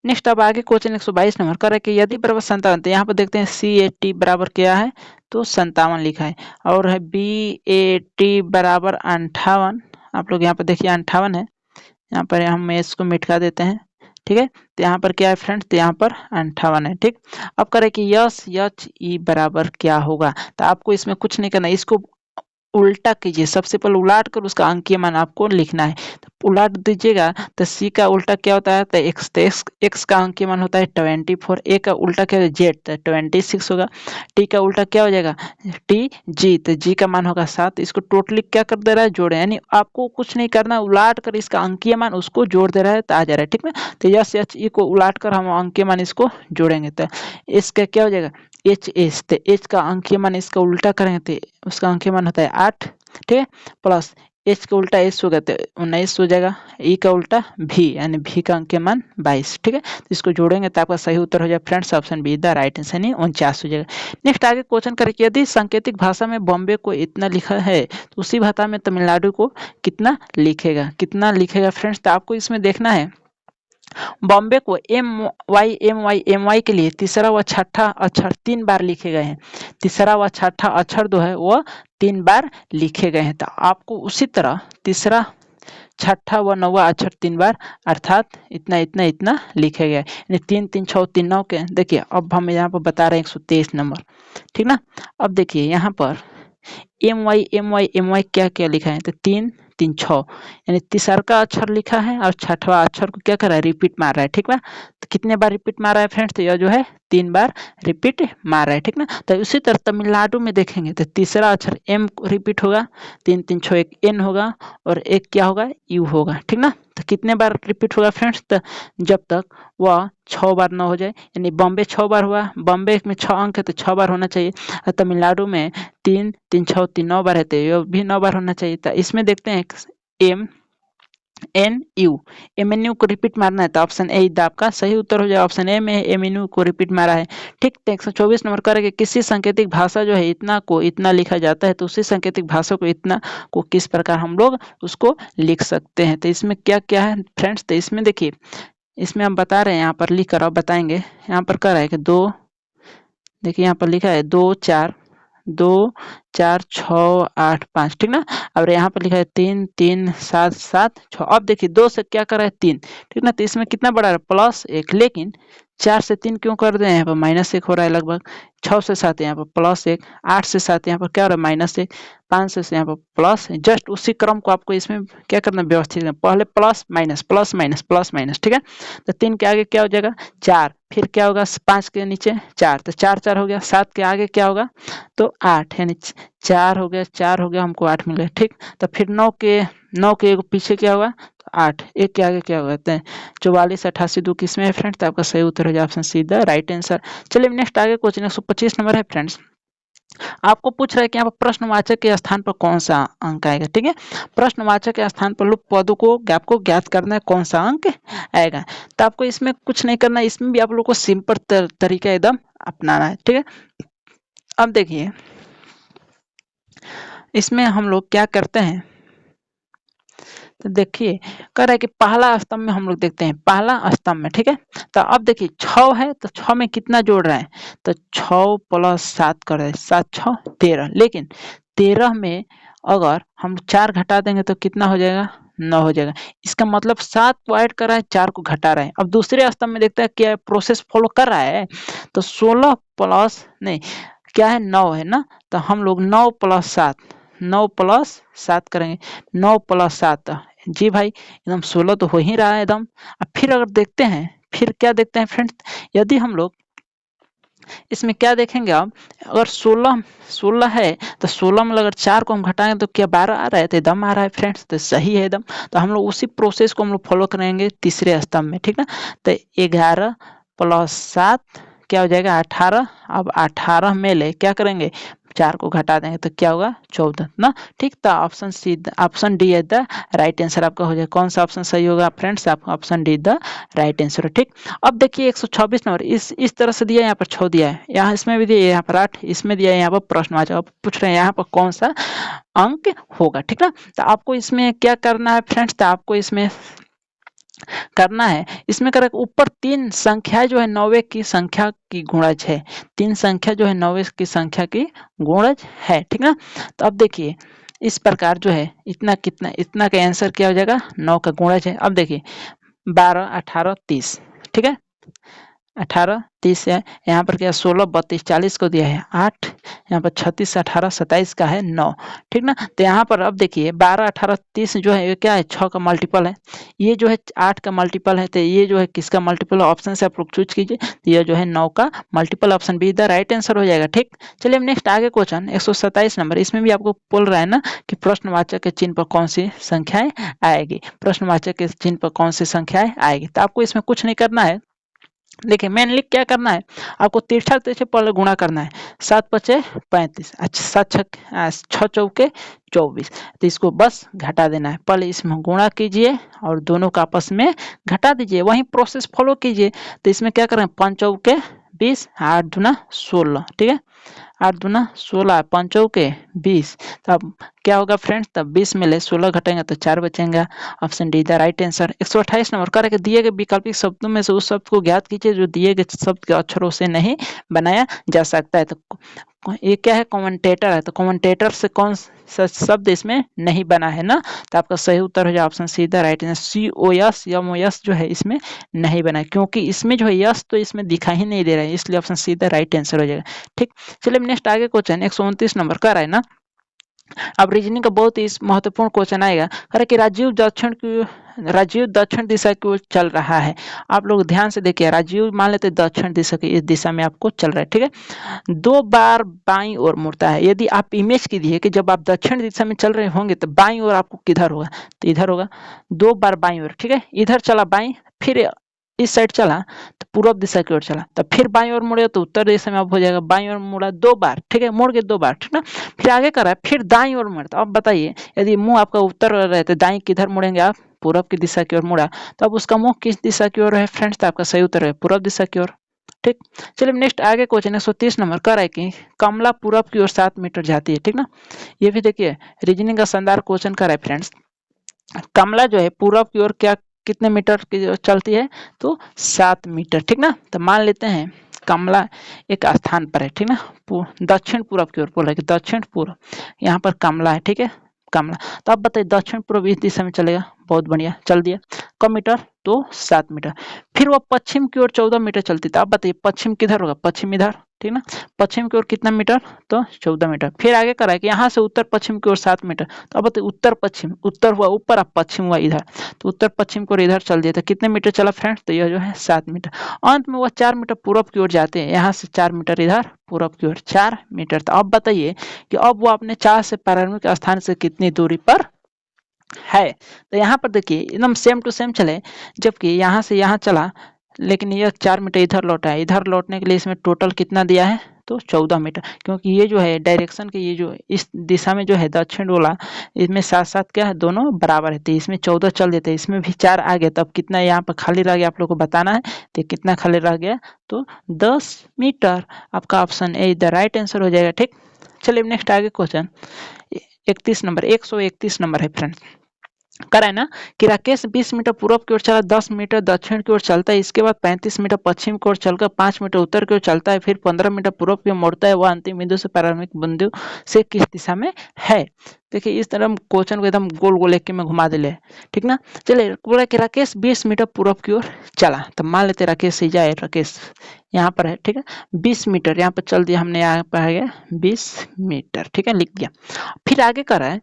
नेक्स्ट अब आगे क्वेश्चन 122 नंबर कर कि यदि बराबर 57, तो यहाँ पर देखते हैं CAT बराबर क्या है, तो 57 लिखा है, और है BAT बराबर 58। आप लोग यहाँ पर देखिए 58 है, यहाँ पर हम इसको मिटा देते हैं, ठीक है। तो यहाँ पर क्या है फ्रेंड्स, तो यहाँ पर 58 है, ठीक। अब करें कि SHE बराबर क्या होगा। तो आपको इसमें कुछ नहीं करना, इसको उल्टा कीजिए। सबसे पहले उलाट कर उसका अंकीय मान आपको लिखना है। तो उलाट दीजिएगा तो C का उल्टा क्या होता है, तो X। तो X का अंकीय मान होता है 24। A का उल्टा क्या है, Z, तो 26 होगा। T का उल्टा क्या हो जाएगा, TG, तो G का मान होगा 7। इसको टोटली क्या कर दे रहा है, जोड़े, यानी आपको कुछ नहीं करना, उलाट कर इसका अंकीय मान उसको जोड़ दे रहा है तो आ जा रहा है, ठीक ना। तो SHE को उलाट कर हम अंकीय मान इसको जोड़ेंगे तो इसका क्या हो जाएगा HS। तो H का अंकीय मान इसका उल्टा करेंगे तो उसका अंकीय मान होता है 8, ठीक है। प्लस H का उल्टा S होगा तो 19 हो जाएगा। E का उल्टा V, यानी V का अंकीय मान 22, ठीक है। तो इसको जोड़ेंगे तो आपका सही उत्तर हो जाएगा friends, option B the right answer, यानी 49 हो जाएगा। नेक्स्ट आगे क्वेश्चन करें कि यदि सांकेतिक भाषा में बॉम्बे को इतना लिखा है तो उसी भाषा में तमिलनाडु को कितना लिखेगा फ्रेंड्स। तो आपको इसमें देखना है, बॉम्बे को MY के लिए तीसरा व छठा अक्षर 3 बार लिखे गए हैं। तीसरा व छठा अक्षर जो है वह 3 बार लिखे गए हैं। तो आपको उसी तरह तीसरा, छठा व नौवा अक्षर 3 बार, अर्थात इतना इतना इतना लिखे गए, यानी 3 3 6 3 9 के। देखिए अब हम यहाँ पर बता रहे हैं 123 नंबर, ठीक ना। अब देखिए यहाँ पर MY क्या क्या लिखा है, तो 3 3 6, यानी तीसरा का अक्षर लिखा है और छठवा अक्षर को क्या कर रहा है, रिपीट मार रहा है, ठीक ना। तो कितने बार रिपीट मार रहा है फ्रेंड्स, तो यह जो है 3 बार रिपीट मार रहा है, ठीक ना। तो उसी तरह तमिलनाडु में देखेंगे तो तीसरा अक्षर M रिपीट होगा, 3 3 6 एक N होगा और एक क्या होगा, U होगा, ठीक ना। तो कितने बार रिपीट होगा फ्रेंड्स, तो जब तक वह 6 बार ना हो जाए, यानी बॉम्बे 6 बार हुआ, बॉम्बे में 6 अंक है तो 6 बार होना चाहिए, और तमिलनाडु में 3 3 6 3 9 बार है तो यह भी 9 बार होना चाहिए। तो इसमें देखते हैं MNU को रिपीट मारना है, तो ऑप्शन ए आपका सही उत्तर हो जाएगा। ऑप्शन ए में MNU को रिपीट मारा है, ठीक। 124 नंबर करेंगे, किसी सांकेतिक भाषा जो है इतना को इतना लिखा जाता है तो उसी सांकेतिक भाषा को इतना को किस प्रकार हम लोग उसको लिख सकते हैं। तो इसमें क्या क्या है फ्रेंड्स, तो इसमें देखिए, इसमें हम बता रहे हैं, यहाँ पर लिख कर आप बताएंगे। यहाँ पर कह रहा है कि 2, देखिए यहाँ पर लिखा है 2 4 6 8 5, ठीक ना। और यहाँ पर लिखा है 3 3 7 7 6। अब देखिए 2 से क्या कर रहा है 3, ठीक ना। तो इसमें कितना बढ़ा रहा है, +1, लेकिन 4 से 3 क्यों कर रहे हैं, यहाँ पर -1 हो रहा है लगभग। 6 से 7 यहाँ पर +1, 8 से 7 यहाँ पर क्या हो रहा है -1, 5 से यहाँ पर प्लस। जस्ट उसी क्रम को आपको इसमें क्या करना है, व्यवस्थित करना, पहले plus minus plus minus plus minus, ठीक है। तो 3 के आगे क्या हो जाएगा 4, फिर क्या होगा 5 के नीचे 4, तो 4 4 हो गया। 7 के आगे क्या होगा, तो 8, यानी 4 हो गया, हमको 8 मिल गया, ठीक। तो फिर 9 के पीछे क्या होगा, 8, 1 के आगे क्या होगा, 44 88 2 किसमें है फ्रेंड्स। तो आपका सही उत्तर हो जाए option see the right answer. चलिए नेक्स्ट आगे क्वेश्चन 125 नंबर है फ्रेंड्स। आपको पूछ रहा है कि यहाँ पर प्रश्नवाचक के स्थान पर कौन सा अंक आएगा, ठीक है। प्रश्नवाचक के स्थान पर लुप्त पदों को आपको ज्ञात करना है कौन सा अंक आएगा। तो आपको इसमें कुछ नहीं करना, इसमें भी आप लोग को सिंपल तरीका एकदम अपनाना है, ठीक है। अब देखिए इसमें हम लोग क्या करते हैं, तो देखिए कह रहा है कि पहला स्तंभ में हम लोग देखते हैं, पहला स्तंभ में, ठीक है। तो अब देखिए 6 है तो 6 में कितना जोड़ रहे हैं, तो 6 + 7 कर रहे हैं, 7 6 13, लेकिन 13 में अगर हम 4 घटा देंगे तो कितना हो जाएगा, 9 हो जाएगा। इसका मतलब 7 को ऐड कर रहा है, 4 को घटा रहा है। अब दूसरे स्तंभ में देखता है क्या प्रोसेस फॉलो कर रहा है, तो 16 प्लस नहीं क्या है 9 है ना, तो हम लोग 9 प्लस 7 9 प्लस 7 करेंगे। 9 प्लस 7 जी भाई एकदम 16 तो हो ही रहा है एकदम। अब फिर अगर देखते हैं, फिर क्या देखते हैं फ्रेंड्स, यदि हम लोग इसमें क्या देखेंगे, आप अगर 16 है तो 16 में अगर 4 को हम घटाएंगे तो क्या 12 आ रहा है, तो एकदम आ रहा है फ्रेंड्स, तो सही है एकदम। तो हम लोग उसी प्रोसेस को हम लोग फॉलो करेंगे तीसरे स्तंभ में, ठीक ना। तो 11 प्लस 7 क्या हो जाएगा 18। अब 18 में ले क्या करेंगे 4 को घटा देंगे तो क्या होगा 14 ना, ठीक। तो ऑप्शन सी ऑप्शन डी है द राइट आंसर आपका हो जाएगा। कौन सा ऑप्शन सही होगा फ्रेंड्स, आपका option D the right answer है, ठीक। अब देखिए 126 नंबर इस तरह से दिया है, यहाँ पर 6 दिया है, यहाँ इसमें भी दिया है, यहाँ पर 8, इसमें दिया है, यहाँ पर प्रश्नवाचक। अब पूछ रहे हैं यहाँ पर कौन सा अंक होगा, ठीक ना। तो आपको इसमें क्या करना है फ्रेंड्स, तो आपको इसमें करना है, इसमें कर ऊपर 3 संख्या जो है 9 की संख्या की गुणज है, 3 संख्या जो है 9 की संख्या की गुणज है, ठीक ना। तो अब देखिए इस प्रकार जो है इतना का आंसर क्या हो जाएगा 9 का गुणज है। अब देखिए 12 18 30, ठीक है, 18 30 है, यहाँ पर क्या 16 32 40 को दिया है 8, यहाँ पर 36 18 27 का है 9, ठीक ना। तो यहाँ पर अब देखिए 12 18 30 जो है ये क्या है 6 का मल्टीपल है, ये जो है 8 का मल्टीपल है, तो ये जो है किसका मल्टीपल है, ऑप्शन से आप लोग चूज कीजिए, तो ये जो है 9 का multiple, option B the right answer हो जाएगा, ठीक। चलिए अब नेक्स्ट आगे क्वेश्चन 127 नंबर, इसमें भी आपको बोल रहा है ना कि प्रश्नवाचक के चिन्ह पर कौन सी संख्याएं आएगी, प्रश्नवाचक के चिन्ह पर कौन सी संख्याएं आएगी। तो आपको इसमें कुछ नहीं करना है, देखिए मेनली क्या करना है, आपको तिरछा तिरछे पहले गुणा करना है, 7 पचे 35, अच्छा 6 चौके 24, तो इसको बस घटा देना है, पहले इसमें गुणा कीजिए और दोनों का आपस में घटा दीजिए, वही प्रोसेस फॉलो कीजिए। तो इसमें क्या करें 5 चौके 20 8 दूना 16, ठीक है, 8 दूना 16 5 चौके 20, तब क्या होगा फ्रेंड्स, तब 20 में ले 16 घटेंगे तो 4 बचेंगे, option D the right answer. 128 number कर दिए गए वैकल्पिक शब्दों में से उस शब्द को ज्ञात कीजिए जो दिए गए शब्द के अक्षरों से नहीं बनाया जा सकता है। तो ये क्या है कमेंटेटर है, तो कमेंटेटर से कौन सा शब्द इसमें नहीं बना है ना, तो आपका सही उत्तर हो जाए option see the right answer, COS या MOS जो है इसमें नहीं बना है, क्योंकि इसमें जो है यस तो इसमें दिखाई ही नहीं दे रहा है, इसलिए option see the right answer हो जाएगा, ठीक। चलिए नेक्स्ट आगे क्वेश्चन 129 नंबर का है ना। अब रीजनिंग का बहुत ही महत्वपूर्ण क्वेश्चन आएगा, अरे कि राजीव दक्षिण दिशा की ओर चल रहा है। आप लोग ध्यान से देखिए, राजीव मान लेते दक्षिण दिशा की इस दिशा में आपको चल रहा है, ठीक है, 2 बार बाईं ओर मुड़ता है। यदि आप इमेज कीजिए कि जब आप दक्षिण दिशा में चल रहे होंगे तो बाईं ओर आपको किधर होगा, तो इधर होगा, 2 बार बाईं ओर, ठीक है, इधर चला बाईं, फिर इस साइड चला तो पूर्व दिशा की ओर चला, तब फिर बाईं ओर मुड़े तो उत्तर दिशा में अब हो जाएगा, बाईं ओर मुड़ा 2 बार, ठीक है, मुड़ के 2 बार, ठीक ना। फिर आगे कर रहा है, फिर दाईं ओर मुड़ता, अब बताइए यदि मुंह आपका उत्तर रहे तो दाईं किधर मुड़ेंगे आप, पूर्व की दिशा की ओर मुड़ा, तो अब उसका मुंह किस दिशा की ओर है फ्रेंड्स, तो आपका सही उत्तर है पूर्व दिशा की ओर, ठीक। चलिए नेक्स्ट आगे क्वेश्चन 130 नंबर कर रहा है कि कमला पूर्व की ओर 7 मीटर जाती है, ठीक ना। ये भी देखिए रीजनिंग का शानदार क्वेश्चन कर रहा है फ्रेंड्स, कमला जो है पूर्व की ओर क्या कितने मीटर की चलती है, तो 7 मीटर, ठीक ना। तो मान लेते हैं कमला एक स्थान पर है, ठीक ना, दक्षिण पूर्व की ओर बोला है कि दक्षिण पूर्व, यहाँ पर कमला है, ठीक है, कमला, तो अब बताइए दक्षिण पूर्व इस दिशा में चलेगा, बहुत बढ़िया चल दिया, कम मीटर तो 7 मीटर। फिर वह पश्चिम की ओर 14 मीटर चलती, तो अब बताइए पश्चिम किधर होगा, पश्चिम इधर, ठीक ना, पश्चिम की ओर कितना मीटर, तो 14 मीटर। फिर आगे करा है कि यहाँ से उत्तर पश्चिम की ओर 7 मीटर, तो अब बताइए उत्तर पश्चिम, उत्तर हुआ ऊपर अब पश्चिम हुआ इधर, तो उत्तर पश्चिम की ओर इधर चल दिया, तो कितने मीटर चला फ्रेंड्स, तो यह जो है 7 मीटर। अंत में वह 4 मीटर पूर्व की ओर जाते हैं, यहाँ से 4 मीटर इधर पूर्व की ओर 4 मीटर। तो अब बताइए कि अब वो अपने 4 से प्रारंभिक स्थान से कितनी दूरी पर है, तो यहाँ पर देखिए एकदम सेम टू सेम चले, जबकि यहाँ से यहाँ चला लेकिन यह 4 मीटर इधर लौटा है, इधर लौटने के लिए इसमें टोटल कितना दिया है, तो 14 मीटर, क्योंकि ये जो है डायरेक्शन के ये जो इस दिशा में जो है दक्षिण वाला, इसमें साथ साथ क्या है दोनों बराबर है, तो इसमें 14 चल देते हैं, इसमें भी 4 आ गया, तब कितना यहाँ पर खाली रह गया आप लोग को बताना है, तो कितना खाली रह गया, तो 10 मीटर, आपका option A the right answer हो जाएगा, ठीक। चलिए नेक्स्ट आगे क्वेश्चन 31 नंबर 131 नंबर है फ्रेंड्स, करा है ना कि राकेश 20 मीटर पूर्व की ओर चला, 10 मीटर दक्षिण की ओर चलता है, इसके बाद 35 मीटर पश्चिम की ओर चलकर 5 मीटर उत्तर की ओर चलता है, फिर 15 मीटर पूर्व की ओर मुड़ता है, वह अंतिम बिंदु से प्रारंभिक बिंदु से किस दिशा में है। देखिए इस तरह क्वेश्चन को एकदम गोल गोल एक में घुमा दिले, ठीक ना। चलिए बोला कि राकेश 20 मीटर पूर्व की ओर चला, तो मान लेते राकेश से जाए, राकेश यहाँ पर है, ठीक है, 20 मीटर यहाँ पर चल दिया हमने, यहाँ पर आ गया 20 मीटर, ठीक है, लिख दिया। फिर आगे कर रहा है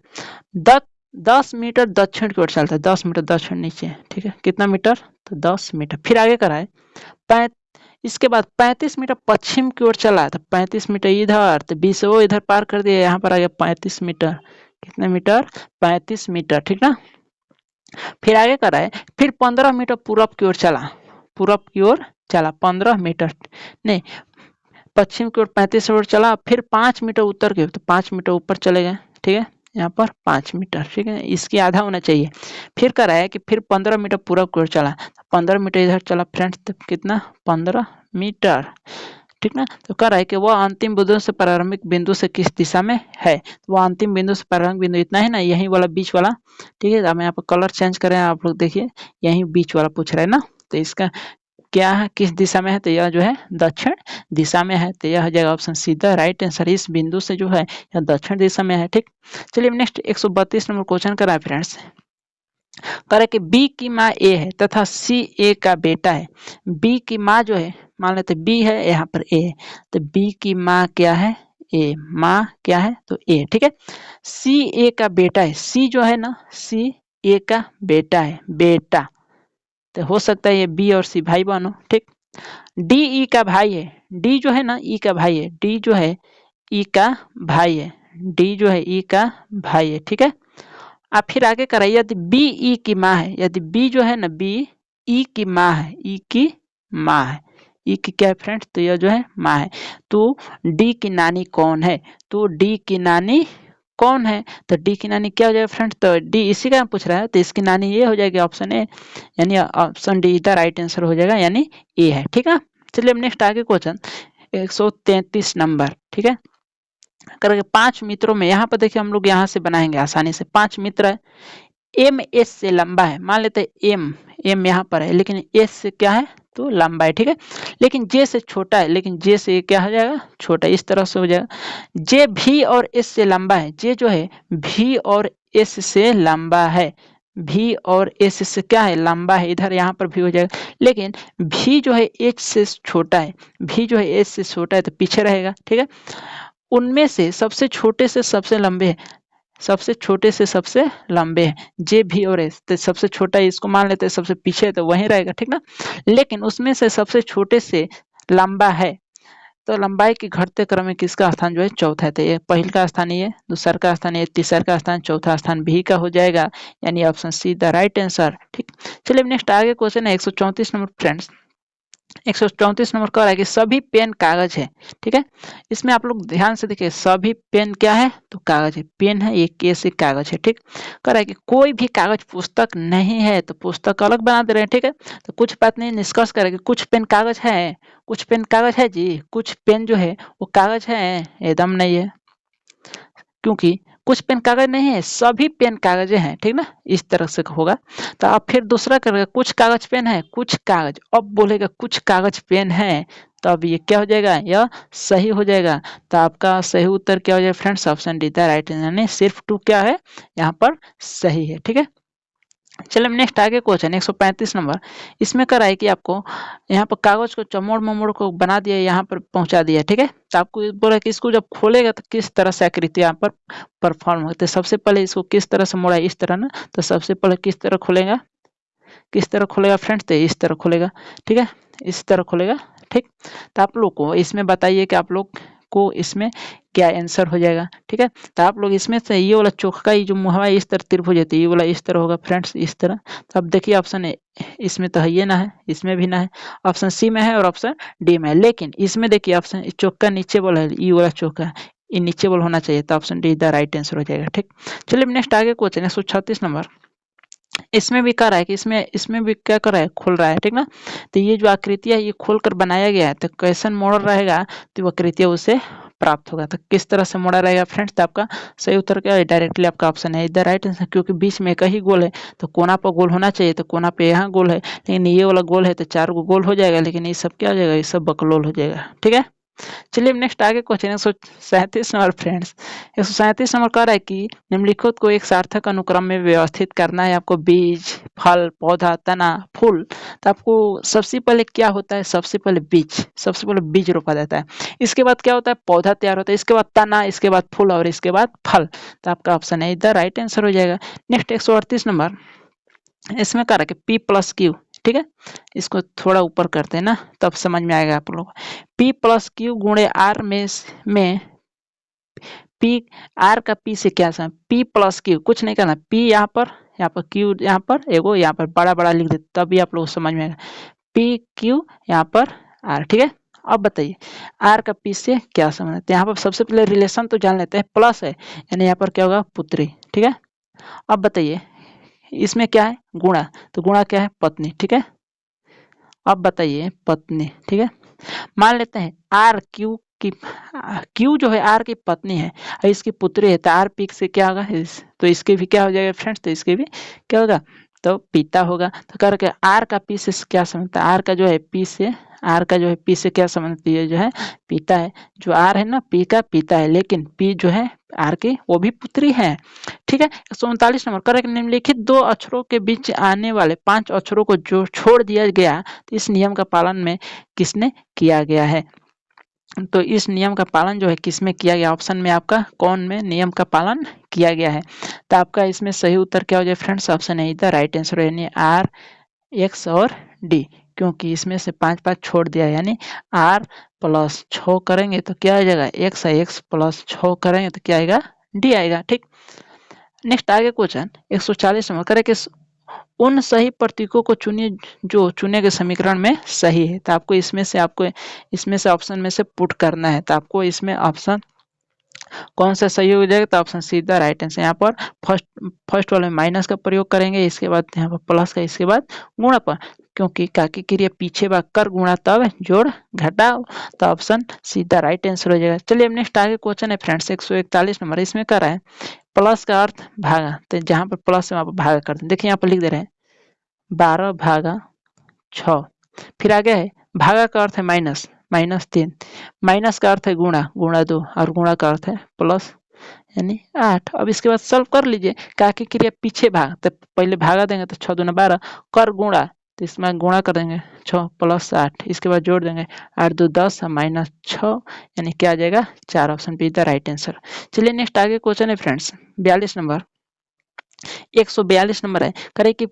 10 मीटर दक्षिण की ओर चलता है, 10 मीटर दक्षिण नीचे, ठीक है, कितना मीटर, तो 10 मीटर। फिर आगे करा है इसके बाद 35 मीटर पश्चिम की ओर चला है, तो 35 मीटर इधर, तो 20 वो इधर पार कर दिया, यहाँ पर आ गया 35 मीटर, कितने मीटर, 35 मीटर, ठीक ना। फिर आगे करा है, फिर 15 मीटर पूरब की ओर चला, पूरब की ओर चला 15 मीटर, नहीं पश्चिम की ओर 35 मीटर चला, फिर 5 मीटर उत्तर की ओर, तो 5 मीटर ऊपर चले गए, ठीक है, यहाँ पर 5 मीटर, ठीक है, इसकी आधा होना चाहिए। फिर करा है कि फिर 15 मीटर पूरब की ओर चला, 15 मीटर इधर चला फ्रेंड्स, तो कितना 15 मीटर, ठीक ना। तो कह रहा है कि वह अंतिम बिंदु से प्रारंभिक बिंदु से किस दिशा में है, तो वह अंतिम बिंदु से प्रारंभिक बिंदु इतना है ना, यही वाला बीच वाला, ठीक है। अब यहाँ पर कलर चेंज करें, आप लोग देखिए यही बीच वाला पूछ रहा है ना, तो इसका क्या है, किस दिशा में है, तो यह जो है दक्षिण दिशा में है, तो यह हो जाएगा ऑप्शन सीधा राइट आंसर, इस बिंदु से जो है यह दक्षिण दिशा में है, ठीक। चलिए नेक्स्ट 132 नंबर क्वेश्चन करा है फ्रेंड्स, कह कि बी की माँ ए है तथा सी ए का बेटा है। बी की माँ जो है, मान लेते बी है, यहाँ पर ए है, तो बी की माँ क्या है, ए, माँ क्या है, तो ए, ठीक है। सी ए का बेटा है, सी जो है ना, सी ए का बेटा है, बेटा, तो हो सकता है ये बी और सी भाई बहन हो, ठीक। डी ई का भाई है, डी जो है ना ई का भाई है, डी जो है ई का भाई है, डी जो है ई का भाई है, ठीक है। आप फिर आगे कराइए, यदि बी ई की माँ है, यदि बी जो है ना बी ई की माँ है, ई की माँ है, ई की क्या है फ्रेंड्स, तो यह जो है माँ है, तो डी की नानी कौन है, तो डी की नानी कौन है, तो डी की नानी क्या हो जाएगा फ्रेंड्स, तो डी इसी का पूछ रहा है, तो इसकी नानी ये हो जाएगी ऑप्शन ए, यानी ऑप्शन डी इधर राइट आंसर हो जाएगा, यानी ए है, ठीक है। चलिए अब नेक्स्ट आगे क्वेश्चन 133 नंबर, ठीक है, करके 5 मित्रों में, यहाँ पर देखिए हम लोग यहाँ से बनाएंगे आसानी से, 5 मित्र है, एम एस से लंबा है, मान लेते हैं एम, एम यहाँ पर है, लेकिन एस से क्या है, तो लंबा है, ठीक है, लेकिन जे से छोटा है, लेकिन जे से क्या हो जाएगा, छोटा, इस तरह से हो जाएगा। जे भी और एस से लंबा है, जे जो है भी और एस से लंबा है, भी और एस से क्या है, लंबा है, इधर यहाँ पर भी हो जाएगा, लेकिन भी जो है एच से छोटा है, भी जो है एच से छोटा है, तो पीछे रहेगा, ठीक है। उनमें से सबसे छोटे से सबसे लंबे हैं, सबसे छोटे से सबसे लंबे हैं, जे भी और एस, तो सबसे छोटा इसको मान लेते हैं सबसे पीछे, तो वहीं रहेगा, ठीक ना। लेकिन उसमें से सबसे छोटे से लंबा है, तो लंबाई की घटते क्रम में किसका स्थान जो है चौथा है, तो ये पहले का स्थान ये, दूसरा का स्थान ये, तीसरा का स्थान, चौथा स्थान भी का हो जाएगा, यानी option see the right answer, ठीक। चलिए नेक्स्ट आगे क्वेश्चन है 134 नंबर फ्रेंड्स, 134 नंबर कह रहा है कि सभी पेन कागज है, ठीक है। इसमें आप लोग ध्यान से देखिए, सभी पेन क्या है, तो कागज है, पेन है, एक कैसे कागज है, ठीक। कह रहा है कि कोई भी कागज पुस्तक नहीं है, तो पुस्तक अलग बना दे रहे हैं, ठीक है। तो कुछ बात नहीं, निष्कर्ष करें कि कुछ पेन कागज है, कुछ पेन कागज है जी, कुछ पेन जो है वो कागज है, एकदम नहीं है, क्योंकि कुछ पेन कागज नहीं है, सभी पेन कागज हैं, ठीक ना, इस तरह से होगा। तो आप फिर दूसरा करेगा, कुछ कागज पेन है, कुछ कागज, अब बोलेगा कुछ कागज पेन है, तो अब ये क्या हो जाएगा, यह सही हो जाएगा, तो आपका सही उत्तर क्या हो जाएगा friends, option D the right answer, यानी सिर्फ 2 क्या है यहाँ पर सही है, ठीक है। चलिए नेक्स्ट आगे क्वेश्चन 135 नंबर, इसमें कर है कि आपको यहाँ पर कागज को चमोड़ ममोड़ को बना दिया, यहाँ पर पहुंचा दिया, ठीक है। तो आपको बोला कि इसको जब खोलेगा तो किस तरह से आकृति यहाँ पर परफॉर्म होती है, सबसे पहले इसको किस तरह से मोड़ा, इस तरह ना, तो सबसे पहले किस तरह खुलेगा, किस तरह खुलेगा फ्रेंड्स, तो इस तरह खुलेगा, ठीक है, इस तरह खुलेगा, ठीक। तो आप लोग को इसमें बताइए कि आप लोग को इसमें क्या आंसर हो जाएगा, ठीक है। तो आप लोग इसमें से ये वाला चोख का ये जो मुहावा इस तरह त्रिभुज है, ये वाला इस तरह होगा फ्रेंड्स, इस तरह। तो अब देखिए ऑप्शन ए, इसमें तो है ये ना है, इसमें भी ना है, ऑप्शन सी में है और ऑप्शन डी में है, लेकिन इसमें देखिए ऑप्शन चौका नीचे वाला है, ये वाला चौका ये नीचे वाला होना चाहिए, तो option D the right answer हो जाएगा, ठीक। चलिए नेक्स्ट आगे क्वेश्चन 136 नंबर, इसमें भी कर रहा है कि इसमें भी क्या कर रहा है, खोल रहा है, ठीक ना। तो ये जो आकृतियां ये खोल कर बनाया गया है, तो कैसन मॉडल रहेगा, तो वो आकृतियां उसे प्राप्त होगा। तो किस तरह से मोड़ा रहेगा फ्रेंड्स? तो आपका सही उत्तर क्या है? डायरेक्टली आपका ऑप्शन है इधर राइट आंसर, क्योंकि बीच में एक ही गोल है तो कोना पर गोल होना चाहिए, तो कोना पे यहाँ गोल है, लेकिन ये वाला गोल है तो 4 गो गोल हो जाएगा, लेकिन ये सब क्या हो जाएगा? ये सब बकलोल हो जाएगा। ठीक है, चलिए नेक्स्ट आगे क्वेश्चन 137 नंबर फ्रेंड्स। 137 नंबर कह रहा है कि निम्नलिखित को एक सार्थक अनुक्रम में व्यवस्थित करना है आपको। बीज, फल, पौधा, तना, फूल। तो आपको सबसे पहले क्या होता है? सबसे पहले बीज रोपा जाता है। इसके बाद क्या होता है? पौधा तैयार होता है। इसके बाद तना, इसके बाद फूल और इसके बाद फल। तो आपका ऑप्शन है इधर राइट आंसर हो जाएगा। नेक्स्ट 138 नंबर, इसमें कह रहा है कि P प्लस क्यू। ठीक है, इसको थोड़ा ऊपर करते हैं ना, तब समझ में आएगा आप लोग। P प्लस क्यू गुणे आर में P, आर का P से क्या सम? P प्लस क्यू, कुछ नहीं करना। P यहाँ पर Q यहाँ पर एगो, यहाँ पर बड़ा बड़ा लिख देते तभी आप लोग समझ में आएगा। P Q यहाँ पर R। ठीक है, अब बताइए R का P से क्या संबंध है? तो यहाँ पर सबसे पहले रिलेशन तो जान लेते हैं, प्लस है यानी यहाँ पर क्या होगा? पुत्री। ठीक है, अब बताइए इसमें क्या है? गुणा। तो गुणा क्या है? पत्नी। ठीक है, अब बताइए पत्नी। ठीक है, मान लेते हैं आर क्यू की, क्यू जो है आर की पत्नी है और इसकी पुत्री है, तो आर पी से क्या होगा? तो इसके भी क्या हो जाएगा फ्रेंड्स? तो इसके भी क्या होगा? तो पिता होगा। तो करके आर का पी से क्या संबंध? आर का जो है पी से, आर का जो है पी से क्या संबंध? ये जो है पिता है, जो आर है ना पी का पिता है, लेकिन पी जो है आर की वो भी पुत्री है। ठीक है, 139 नंबर करेक्ट। निम्नलिखित दो अक्षरों के बीच आने वाले 5 अक्षरों को जो छोड़ दिया गया, तो इस नियम का पालन में किसने किया गया है? तो इस नियम का पालन जो है किसमें किया गया? ऑप्शन में आपका कौन में नियम का पालन किया गया है? तो आपका इसमें सही उत्तर क्या हो जाए फ्रेंड्स? ऑप्शन है इधर राइट आंसर, यानी आर, एक्स और डी, क्योंकि इसमें से 5 छोड़ दिया, यानी आर प्लस 6 करेंगे तो क्या आ जाएगा? एक्स है, एक्स प्लस 6 करेंगे तो क्या आएगा? डी आएगा। ठीक, नेक्स्ट आगे क्वेश्चन 140 नंबर करें कि उन सही प्रतीकों को चुनिए जो चुने गए समीकरण में सही है। तो आपको इसमें से ऑप्शन में से पुट करना है। तो आपको इसमें ऑप्शन कौन सा सही हो जाएगा? तो ऑप्शन सीधा राइट आंसर। यहाँ पर फर्स्ट वाले माइनस का प्रयोग करेंगे, इसके बाद यहाँ पर प्लस का, इसके बाद गुणा पर, क्योंकि काकी क्रिया पीछे बार कर गुणा तब जोड़ घटाओ। तो ऑप्शन सीधा राइट आंसर हो जाएगा। चलिए अब नेक्स्ट आगे क्वेश्चन है फ्रेंड्स 141 नंबर। इसमें कर रहा है प्लस का अर्थ भागा। तो जहाँ पर प्लस है वहाँ पर भागा करते हैं। देखिए यहाँ पर लिख दे रहे हैं 12 भागा 6। फिर आगे है भागा का अर्थ है माइनस, -3। माइनस का अर्थ है गुणा, गुणा 2, और गुणा का अर्थ है प्लस यानी 8। अब इसके बाद सॉल्व कर लीजिए। काकी क्रिया पीछे भाग, तो पहले भागा देंगे तो 6 दूना 12, कर गुणा तो इसमें गुणा कर देंगे 6 प्लस 8, इसके बाद जोड़ देंगे 8 2 10 माइनस 6, यानी क्या आ जाएगा? 4। Option B the right answer. चलिए नेक्स्ट आगे क्वेश्चन है फ्रेंड्स 42 नंबर। 142 नंबर है, करे कि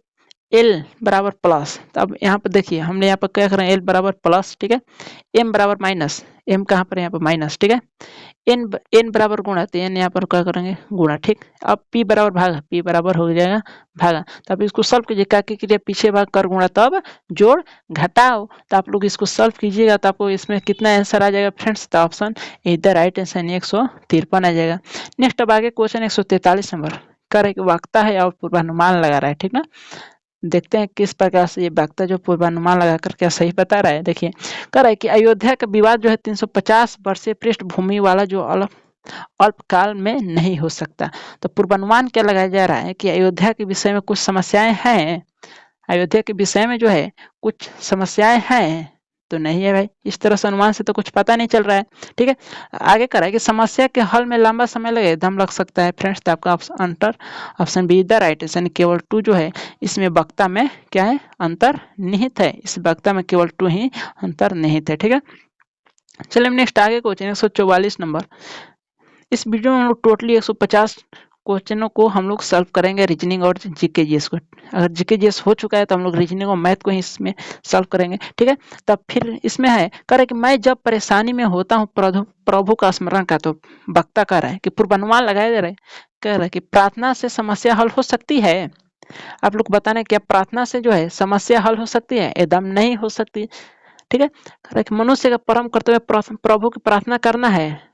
एल बराबर प्लस। तो अब यहाँ पर देखिए हमने यहाँ पर क्या करें? एल बराबर प्लस। ठीक है, एम बराबर माइनस, एम कहाँ पर? यहाँ पर माइनस। ठीक है, एन बराबर गुणा, तो एन यहाँ पर क्या करेंगे? गुणा। ठीक, अब पी बराबर भागा, पी बराबर हो जाएगा भागा। तो आप इसको सॉल्व कीजिए, काकी क्रिया पीछे भाग कर गुणा तब जोड़ घटाओ। तो आप लोग इसको सॉल्व कीजिएगा तो आपको इसमें कितना आंसर आ जाएगा फ्रेंड्स? तो ऑप्शन इधर राइट आंसर 153 आ जाएगा। नेक्स्ट अब आगे क्वेश्चन 143 नंबर कर एक वक्ता है और पूर्वानुमान लगा रहा है। ठीक ना, देखते हैं किस प्रकार से ये वक्ता जो पूर्वानुमान लगा कर क्या सही बता रहा है। देखिए कह रहा है कि अयोध्या का विवाद जो है 350 वर्षीय पृष्ठभूमि वाला जो अल्पकाल में नहीं हो सकता। तो पूर्वानुमान क्या लगाया जा रहा है कि अयोध्या के विषय में कुछ समस्याएं हैं, अयोध्या के विषय में जो है कुछ समस्याएं हैं, तो नहीं है भाई। इस तरह से अनुमान से तो कुछ पता नहीं चल रहा है। ठीक है, आगे कर रहा है कि समस्या के हल में लंबा समय लगे, दम लग सकता है फ्रेंड्स। तो आपका option B the right answer. केवल 2 जो है इसमें वक्ता में क्या है? अंतर निहित है। इस वक्ता में केवल 2 ही अंतर निहित है। ठीक है, चलिए नेक्स्ट आगे क्वेश्चन 144 नंबर। इस वीडियो में हम लोग टोटली 150 क्वेश्चनों को हम लोग सॉल्व करेंगे, रीजनिंग और जीके जीएस को। अगर जीके जीएस हो चुका है तो हम लोग रीजनिंग और मैथ को ही इसमें सॉल्व करेंगे। ठीक है, तब फिर इसमें है कह रहे कि मैं जब परेशानी में होता हूँ प्रभु का स्मरण का। तो वक्ता कह रहा है कि पूर्वानुमान लगाए जा रहे, कह रहा है कि प्रार्थना से समस्या हल हो सकती है। आप लोग बताना क्या प्रार्थना से जो है समस्या हल हो सकती है? एकदम नहीं हो सकती। ठीक है, कह रहा है कि मनुष्य का परम कर्तव्य प्रभु की प्रार्थना करना है।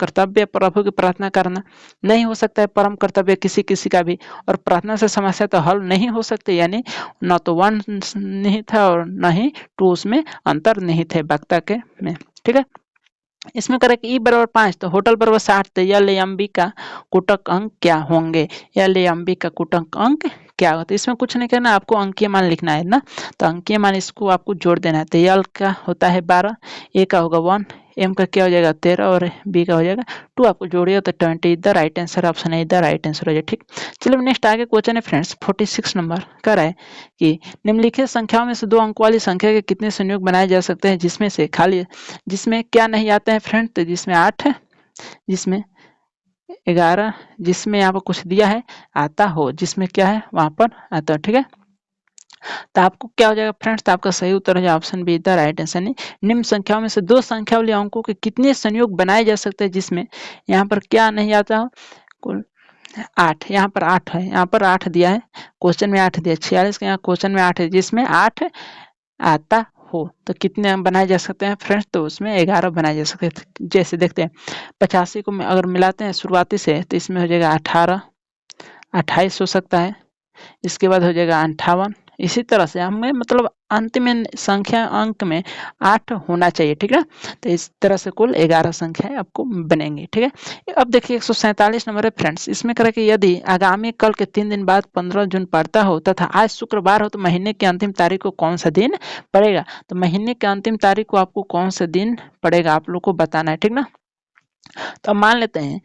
कर्तव्य प्रभु की प्रार्थना करना नहीं हो सकता है, परम कर्तव्य किसी का भी। और प्रार्थना से समस्या तो हल नहीं हो सकती, यानी न तो 1 निहित है और न ही 2 उसमें अंतर निहित है वक्ता के में। ठीक है, इसमें करें कि ई बराबर 5 तो होटल बराबर 60 तो यल एम्बी का कुटक अंक क्या होंगे, यल एम्बी का कुटक अंक क्या होता है। इसमें कुछ नहीं करना, आपको अंकीय मान लिखना है ना, तो अंकीय मान इसको आपको जोड़ देना है। तो यल का होता है 12, ए का होगा 1, एम का क्या हो जाएगा 13 और बी का हो जाएगा 2, आपको जोड़िए तो 20 is the right answer, option A the right answer हो जाए। ठीक, चलिए नेक्स्ट आगे क्वेश्चन है फ्रेंड्स 46 नंबर कर है कि निम्नलिखित संख्याओं में से 2 अंक वाली संख्या के कितने संयोग बनाए जा सकते हैं जिसमें से खाली जिसमें क्या नहीं आता है फ्रेंड, तो जिसमें 8 है, जिसमें 11, जिसमें यहाँ पर कुछ दिया है आता हो, जिसमें क्या है वहां पर आता हो। ठीक है, तो आपको क्या हो जाएगा फ्रेंड्स, तो आपका सही उत्तर है option B the right answer. नहीं, निम्न संख्याओं में से 2 संख्या वाले अंकों के कितने संयोग बनाए जा सकते हैं जिसमें यहाँ पर क्या नहीं आता हो, कुल 8, यहाँ पर 8 है, यहाँ पर 8 दिया है, क्वेश्चन में 8 दिया, 46 का यहाँ क्वेश्चन में 8 है, जिसमें 8 आता हो तो कितने बनाए जा सकते हैं फ्रेंड्स, तो उसमें 11 बनाए जा सकते हैं। जैसे देखते हैं 85 को अगर मिलाते हैं शुरुआती से तो इसमें हो जाएगा 18, 28 हो सकता है, इसके बाद हो जाएगा 58, इसी तरह से हमें मतलब अंत में संख्या अंक में 8 होना चाहिए। ठीक है, तो इस तरह से कुल 11 संख्याएं आपको बनेंगी। ठीक है, अब देखिए 147 नंबर है फ्रेंड्स, इसमें करें कि यदि आगामी कल के 3 दिन बाद 15 जून पड़ता हो तथा आज शुक्रवार हो तो महीने की अंतिम तारीख को कौन सा दिन पड़ेगा। तो महीने की अंतिम तारीख को आपको कौन सा दिन पड़ेगा आप लोग को बताना है। ठीक ना, तो अब मान लेते हैं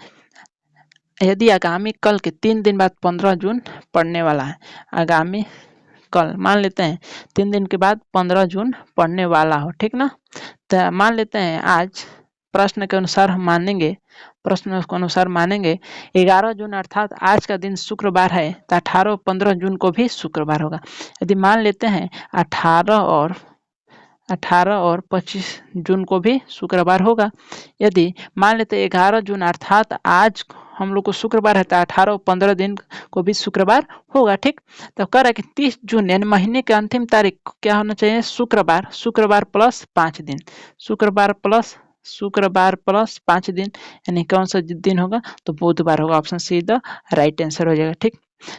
यदि आगामी कल के 3 दिन बाद 15 जून पड़ने वाला है, आगामी कल मान लेते हैं 3 दिन के बाद 15 जून पड़ने वाला हो। ठीक ना, तो मान लेते हैं आज प्रश्न के अनुसार हम मानेंगे, प्रश्न के अनुसार मानेंगे 11 जून अर्थात आज का दिन शुक्रवार है तो 18 और 15 जून को भी शुक्रवार होगा। यदि मान लेते हैं 18 और 25 जून को भी शुक्रवार होगा, यदि मान लेते हैं 11 जून अर्थात आज हम लोग को शुक्रवार है तो 18 और 15 दिन को भी शुक्रवार होगा। ठीक, तो कह रहा है कि 30 जून यानी महीने के अंतिम तारीख क्या होना चाहिए, शुक्रवार, शुक्रवार प्लस 5 दिन, शुक्रवार प्लस 5 दिन यानी कौन सा दिन होगा, तो बुधवार होगा, option see the right answer हो जाएगा। ठीक,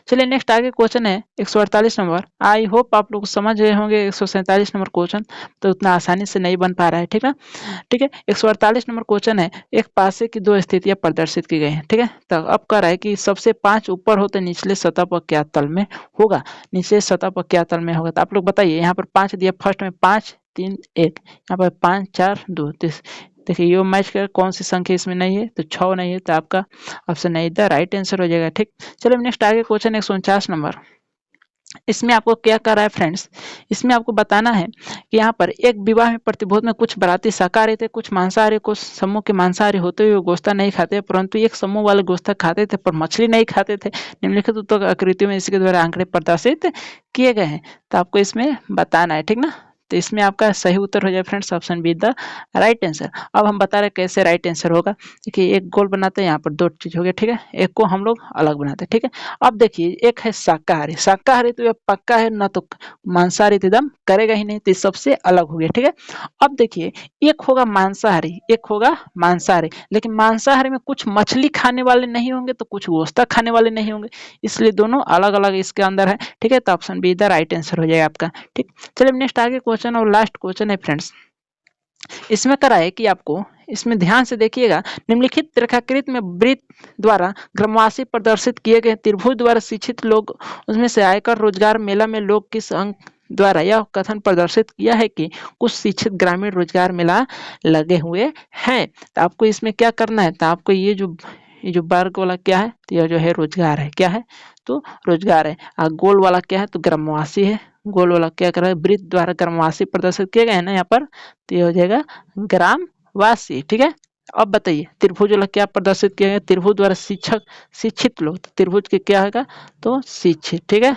चलिए नेक्स्ट आगे क्वेश्चन है 148 नंबर, आई होप आप लोग समझ रहे होंगे 147 नंबर क्वेश्चन तो उतना आसानी से नहीं बन पा रहा है। ठीक है, ठीक है, 148 नंबर क्वेश्चन है, एक पासे की 2 स्थितियां प्रदर्शित की गई हैं। ठीक है, तो अब कह रहा है कि सबसे 5 ऊपर हो तो निचले सतह पर क्या तल में होगा, निचले सतह पर क्या तल में होगा, तो आप लोग बताइए। यहाँ पर 5 दिया, फर्स्ट में 5 3 1, यहाँ पर 5 4 2, देखिए ये मैच कर कौन सी संख्या इसमें नहीं है, तो 6 नहीं है, तो आपका ऑप्शन नहीं द राइट आंसर हो जाएगा। ठीक, चलिए नेक्स्ट आगे क्वेश्चन 149 नंबर, इसमें आपको क्या कर रहा है फ्रेंड्स, इसमें आपको बताना है कि यहाँ पर एक विवाह में प्रतिभोज में कुछ बाराती शाकाहारी थे, कुछ मांसाहारी, कुछ समूह के मांसाहारी होते हुए गोश्त नहीं खाते, परंतु एक समूह वाले गोश्त खाते थे पर मछली नहीं खाते थे। निम्नलिखित उत्तर आकृतियों में इसके द्वारा आंकड़े प्रदर्शित किए गए हैं, तो आपको इसमें बताना है। ठीक ना, तो इसमें आपका सही उत्तर हो जाए friends, option B the right answer. अब हम बता रहे कैसे राइट आंसर होगा, देखिए एक गोल बनाते हैं, यहाँ पर 2 चीज हो गया। ठीक है, एक को हम लोग अलग बनाते हैं। ठीक है, अब देखिए एक है शाकाहारी, शाकाहारी तो ये पक्का है ना, तो मांसाहारी तो एकदम करेगा ही नहीं, तो सबसे अलग हो गया। ठीक है, अब देखिए एक होगा मांसाहारी, एक होगा मांसाहारी, लेकिन मांसाहारी में कुछ मछली खाने वाले नहीं होंगे तो कुछ गोश्त खाने वाले नहीं होंगे, इसलिए दोनों अलग अलग इसके अंदर है। ठीक है, तो option B the right answer हो जाएगा आपका। ठीक, चलिए नेक्स्ट आगे क्वेश्चन और लास्ट क्वेश्चन है फ्रेंड्स, इसमें करा है कि आपको इसमें ध्यान से देखिएगा, निम्नलिखित रेखाकृत में वृत्त द्वारा ग्रामवासी प्रदर्शित किए गए त्रिभुज द्वारा शिक्षित लोग उसमें से आयकर रोजगार मेला में लोग किस अंक द्वारा यह कथन प्रदर्शित किया है कि कुछ शिक्षित ग्रामीण रोजगार मेला लगे हुए हैं। तो आपको इसमें क्या करना है, तो आपको ये जो वर्ग वाला क्या है, तो यह जो है रोजगार है, क्या है, तो रोजगार है, और गोल वाला क्या है, तो ग्रामवासी है, गोल वाला क्या कर रहा है, वृत्त द्वारा ग्रामवासी प्रदर्शित किए गए हैं ना यहाँ पर, तो ये हो जाएगा ग्रामवासी। ठीक है, अब बताइए त्रिभुज वाला क्या प्रदर्शित किया गया, त्रिभुज द्वारा शिक्षित लोग, तो त्रिभुज के क्या होगा, तो शिक्षित। ठीक है,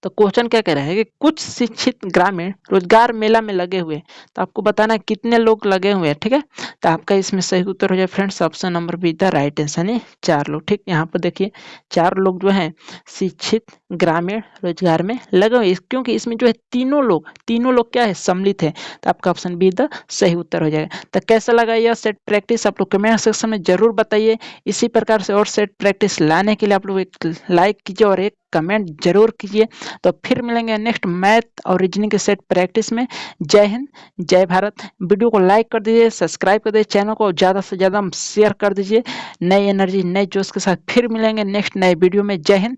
तो क्वेश्चन क्या कह रहा है कि कुछ शिक्षित ग्रामीण रोजगार मेला में लगे हुए, तो आपको बताना है कितने लोग लगे हुए हैं। ठीक है, तो आपका इसमें सही उत्तर हो जाए friends, option number B the right answer है 4 लोग। ठीक, यहाँ पर देखिए 4 लोग जो हैं शिक्षित ग्रामीण रोजगार में लगे हुए, क्योंकि इसमें जो है तीनों लोग क्या है, सम्मिलित है, तो आपका ऑप्शन बी द सही उत्तर हो जाएगा। तो कैसा लगा यह सेट प्रैक्टिस, आप लोग कमेंट सेक्शन में जरूर बताइए। इसी प्रकार से और सेट प्रैक्टिस लाने के लिए आप लोग एक लाइक कीजिए और एक कमेंट जरूर कीजिए। तो फिर मिलेंगे नेक्स्ट मैथ और रीजनिंग के सेट प्रैक्टिस में। जय हिंद, जय भारत। वीडियो को लाइक कर दीजिए, सब्सक्राइब कर दीजिए, चैनल को ज़्यादा से ज़्यादा शेयर कर दीजिए। नई एनर्जी, नए जोश के साथ फिर मिलेंगे नेक्स्ट नए वीडियो में। जय हिंद।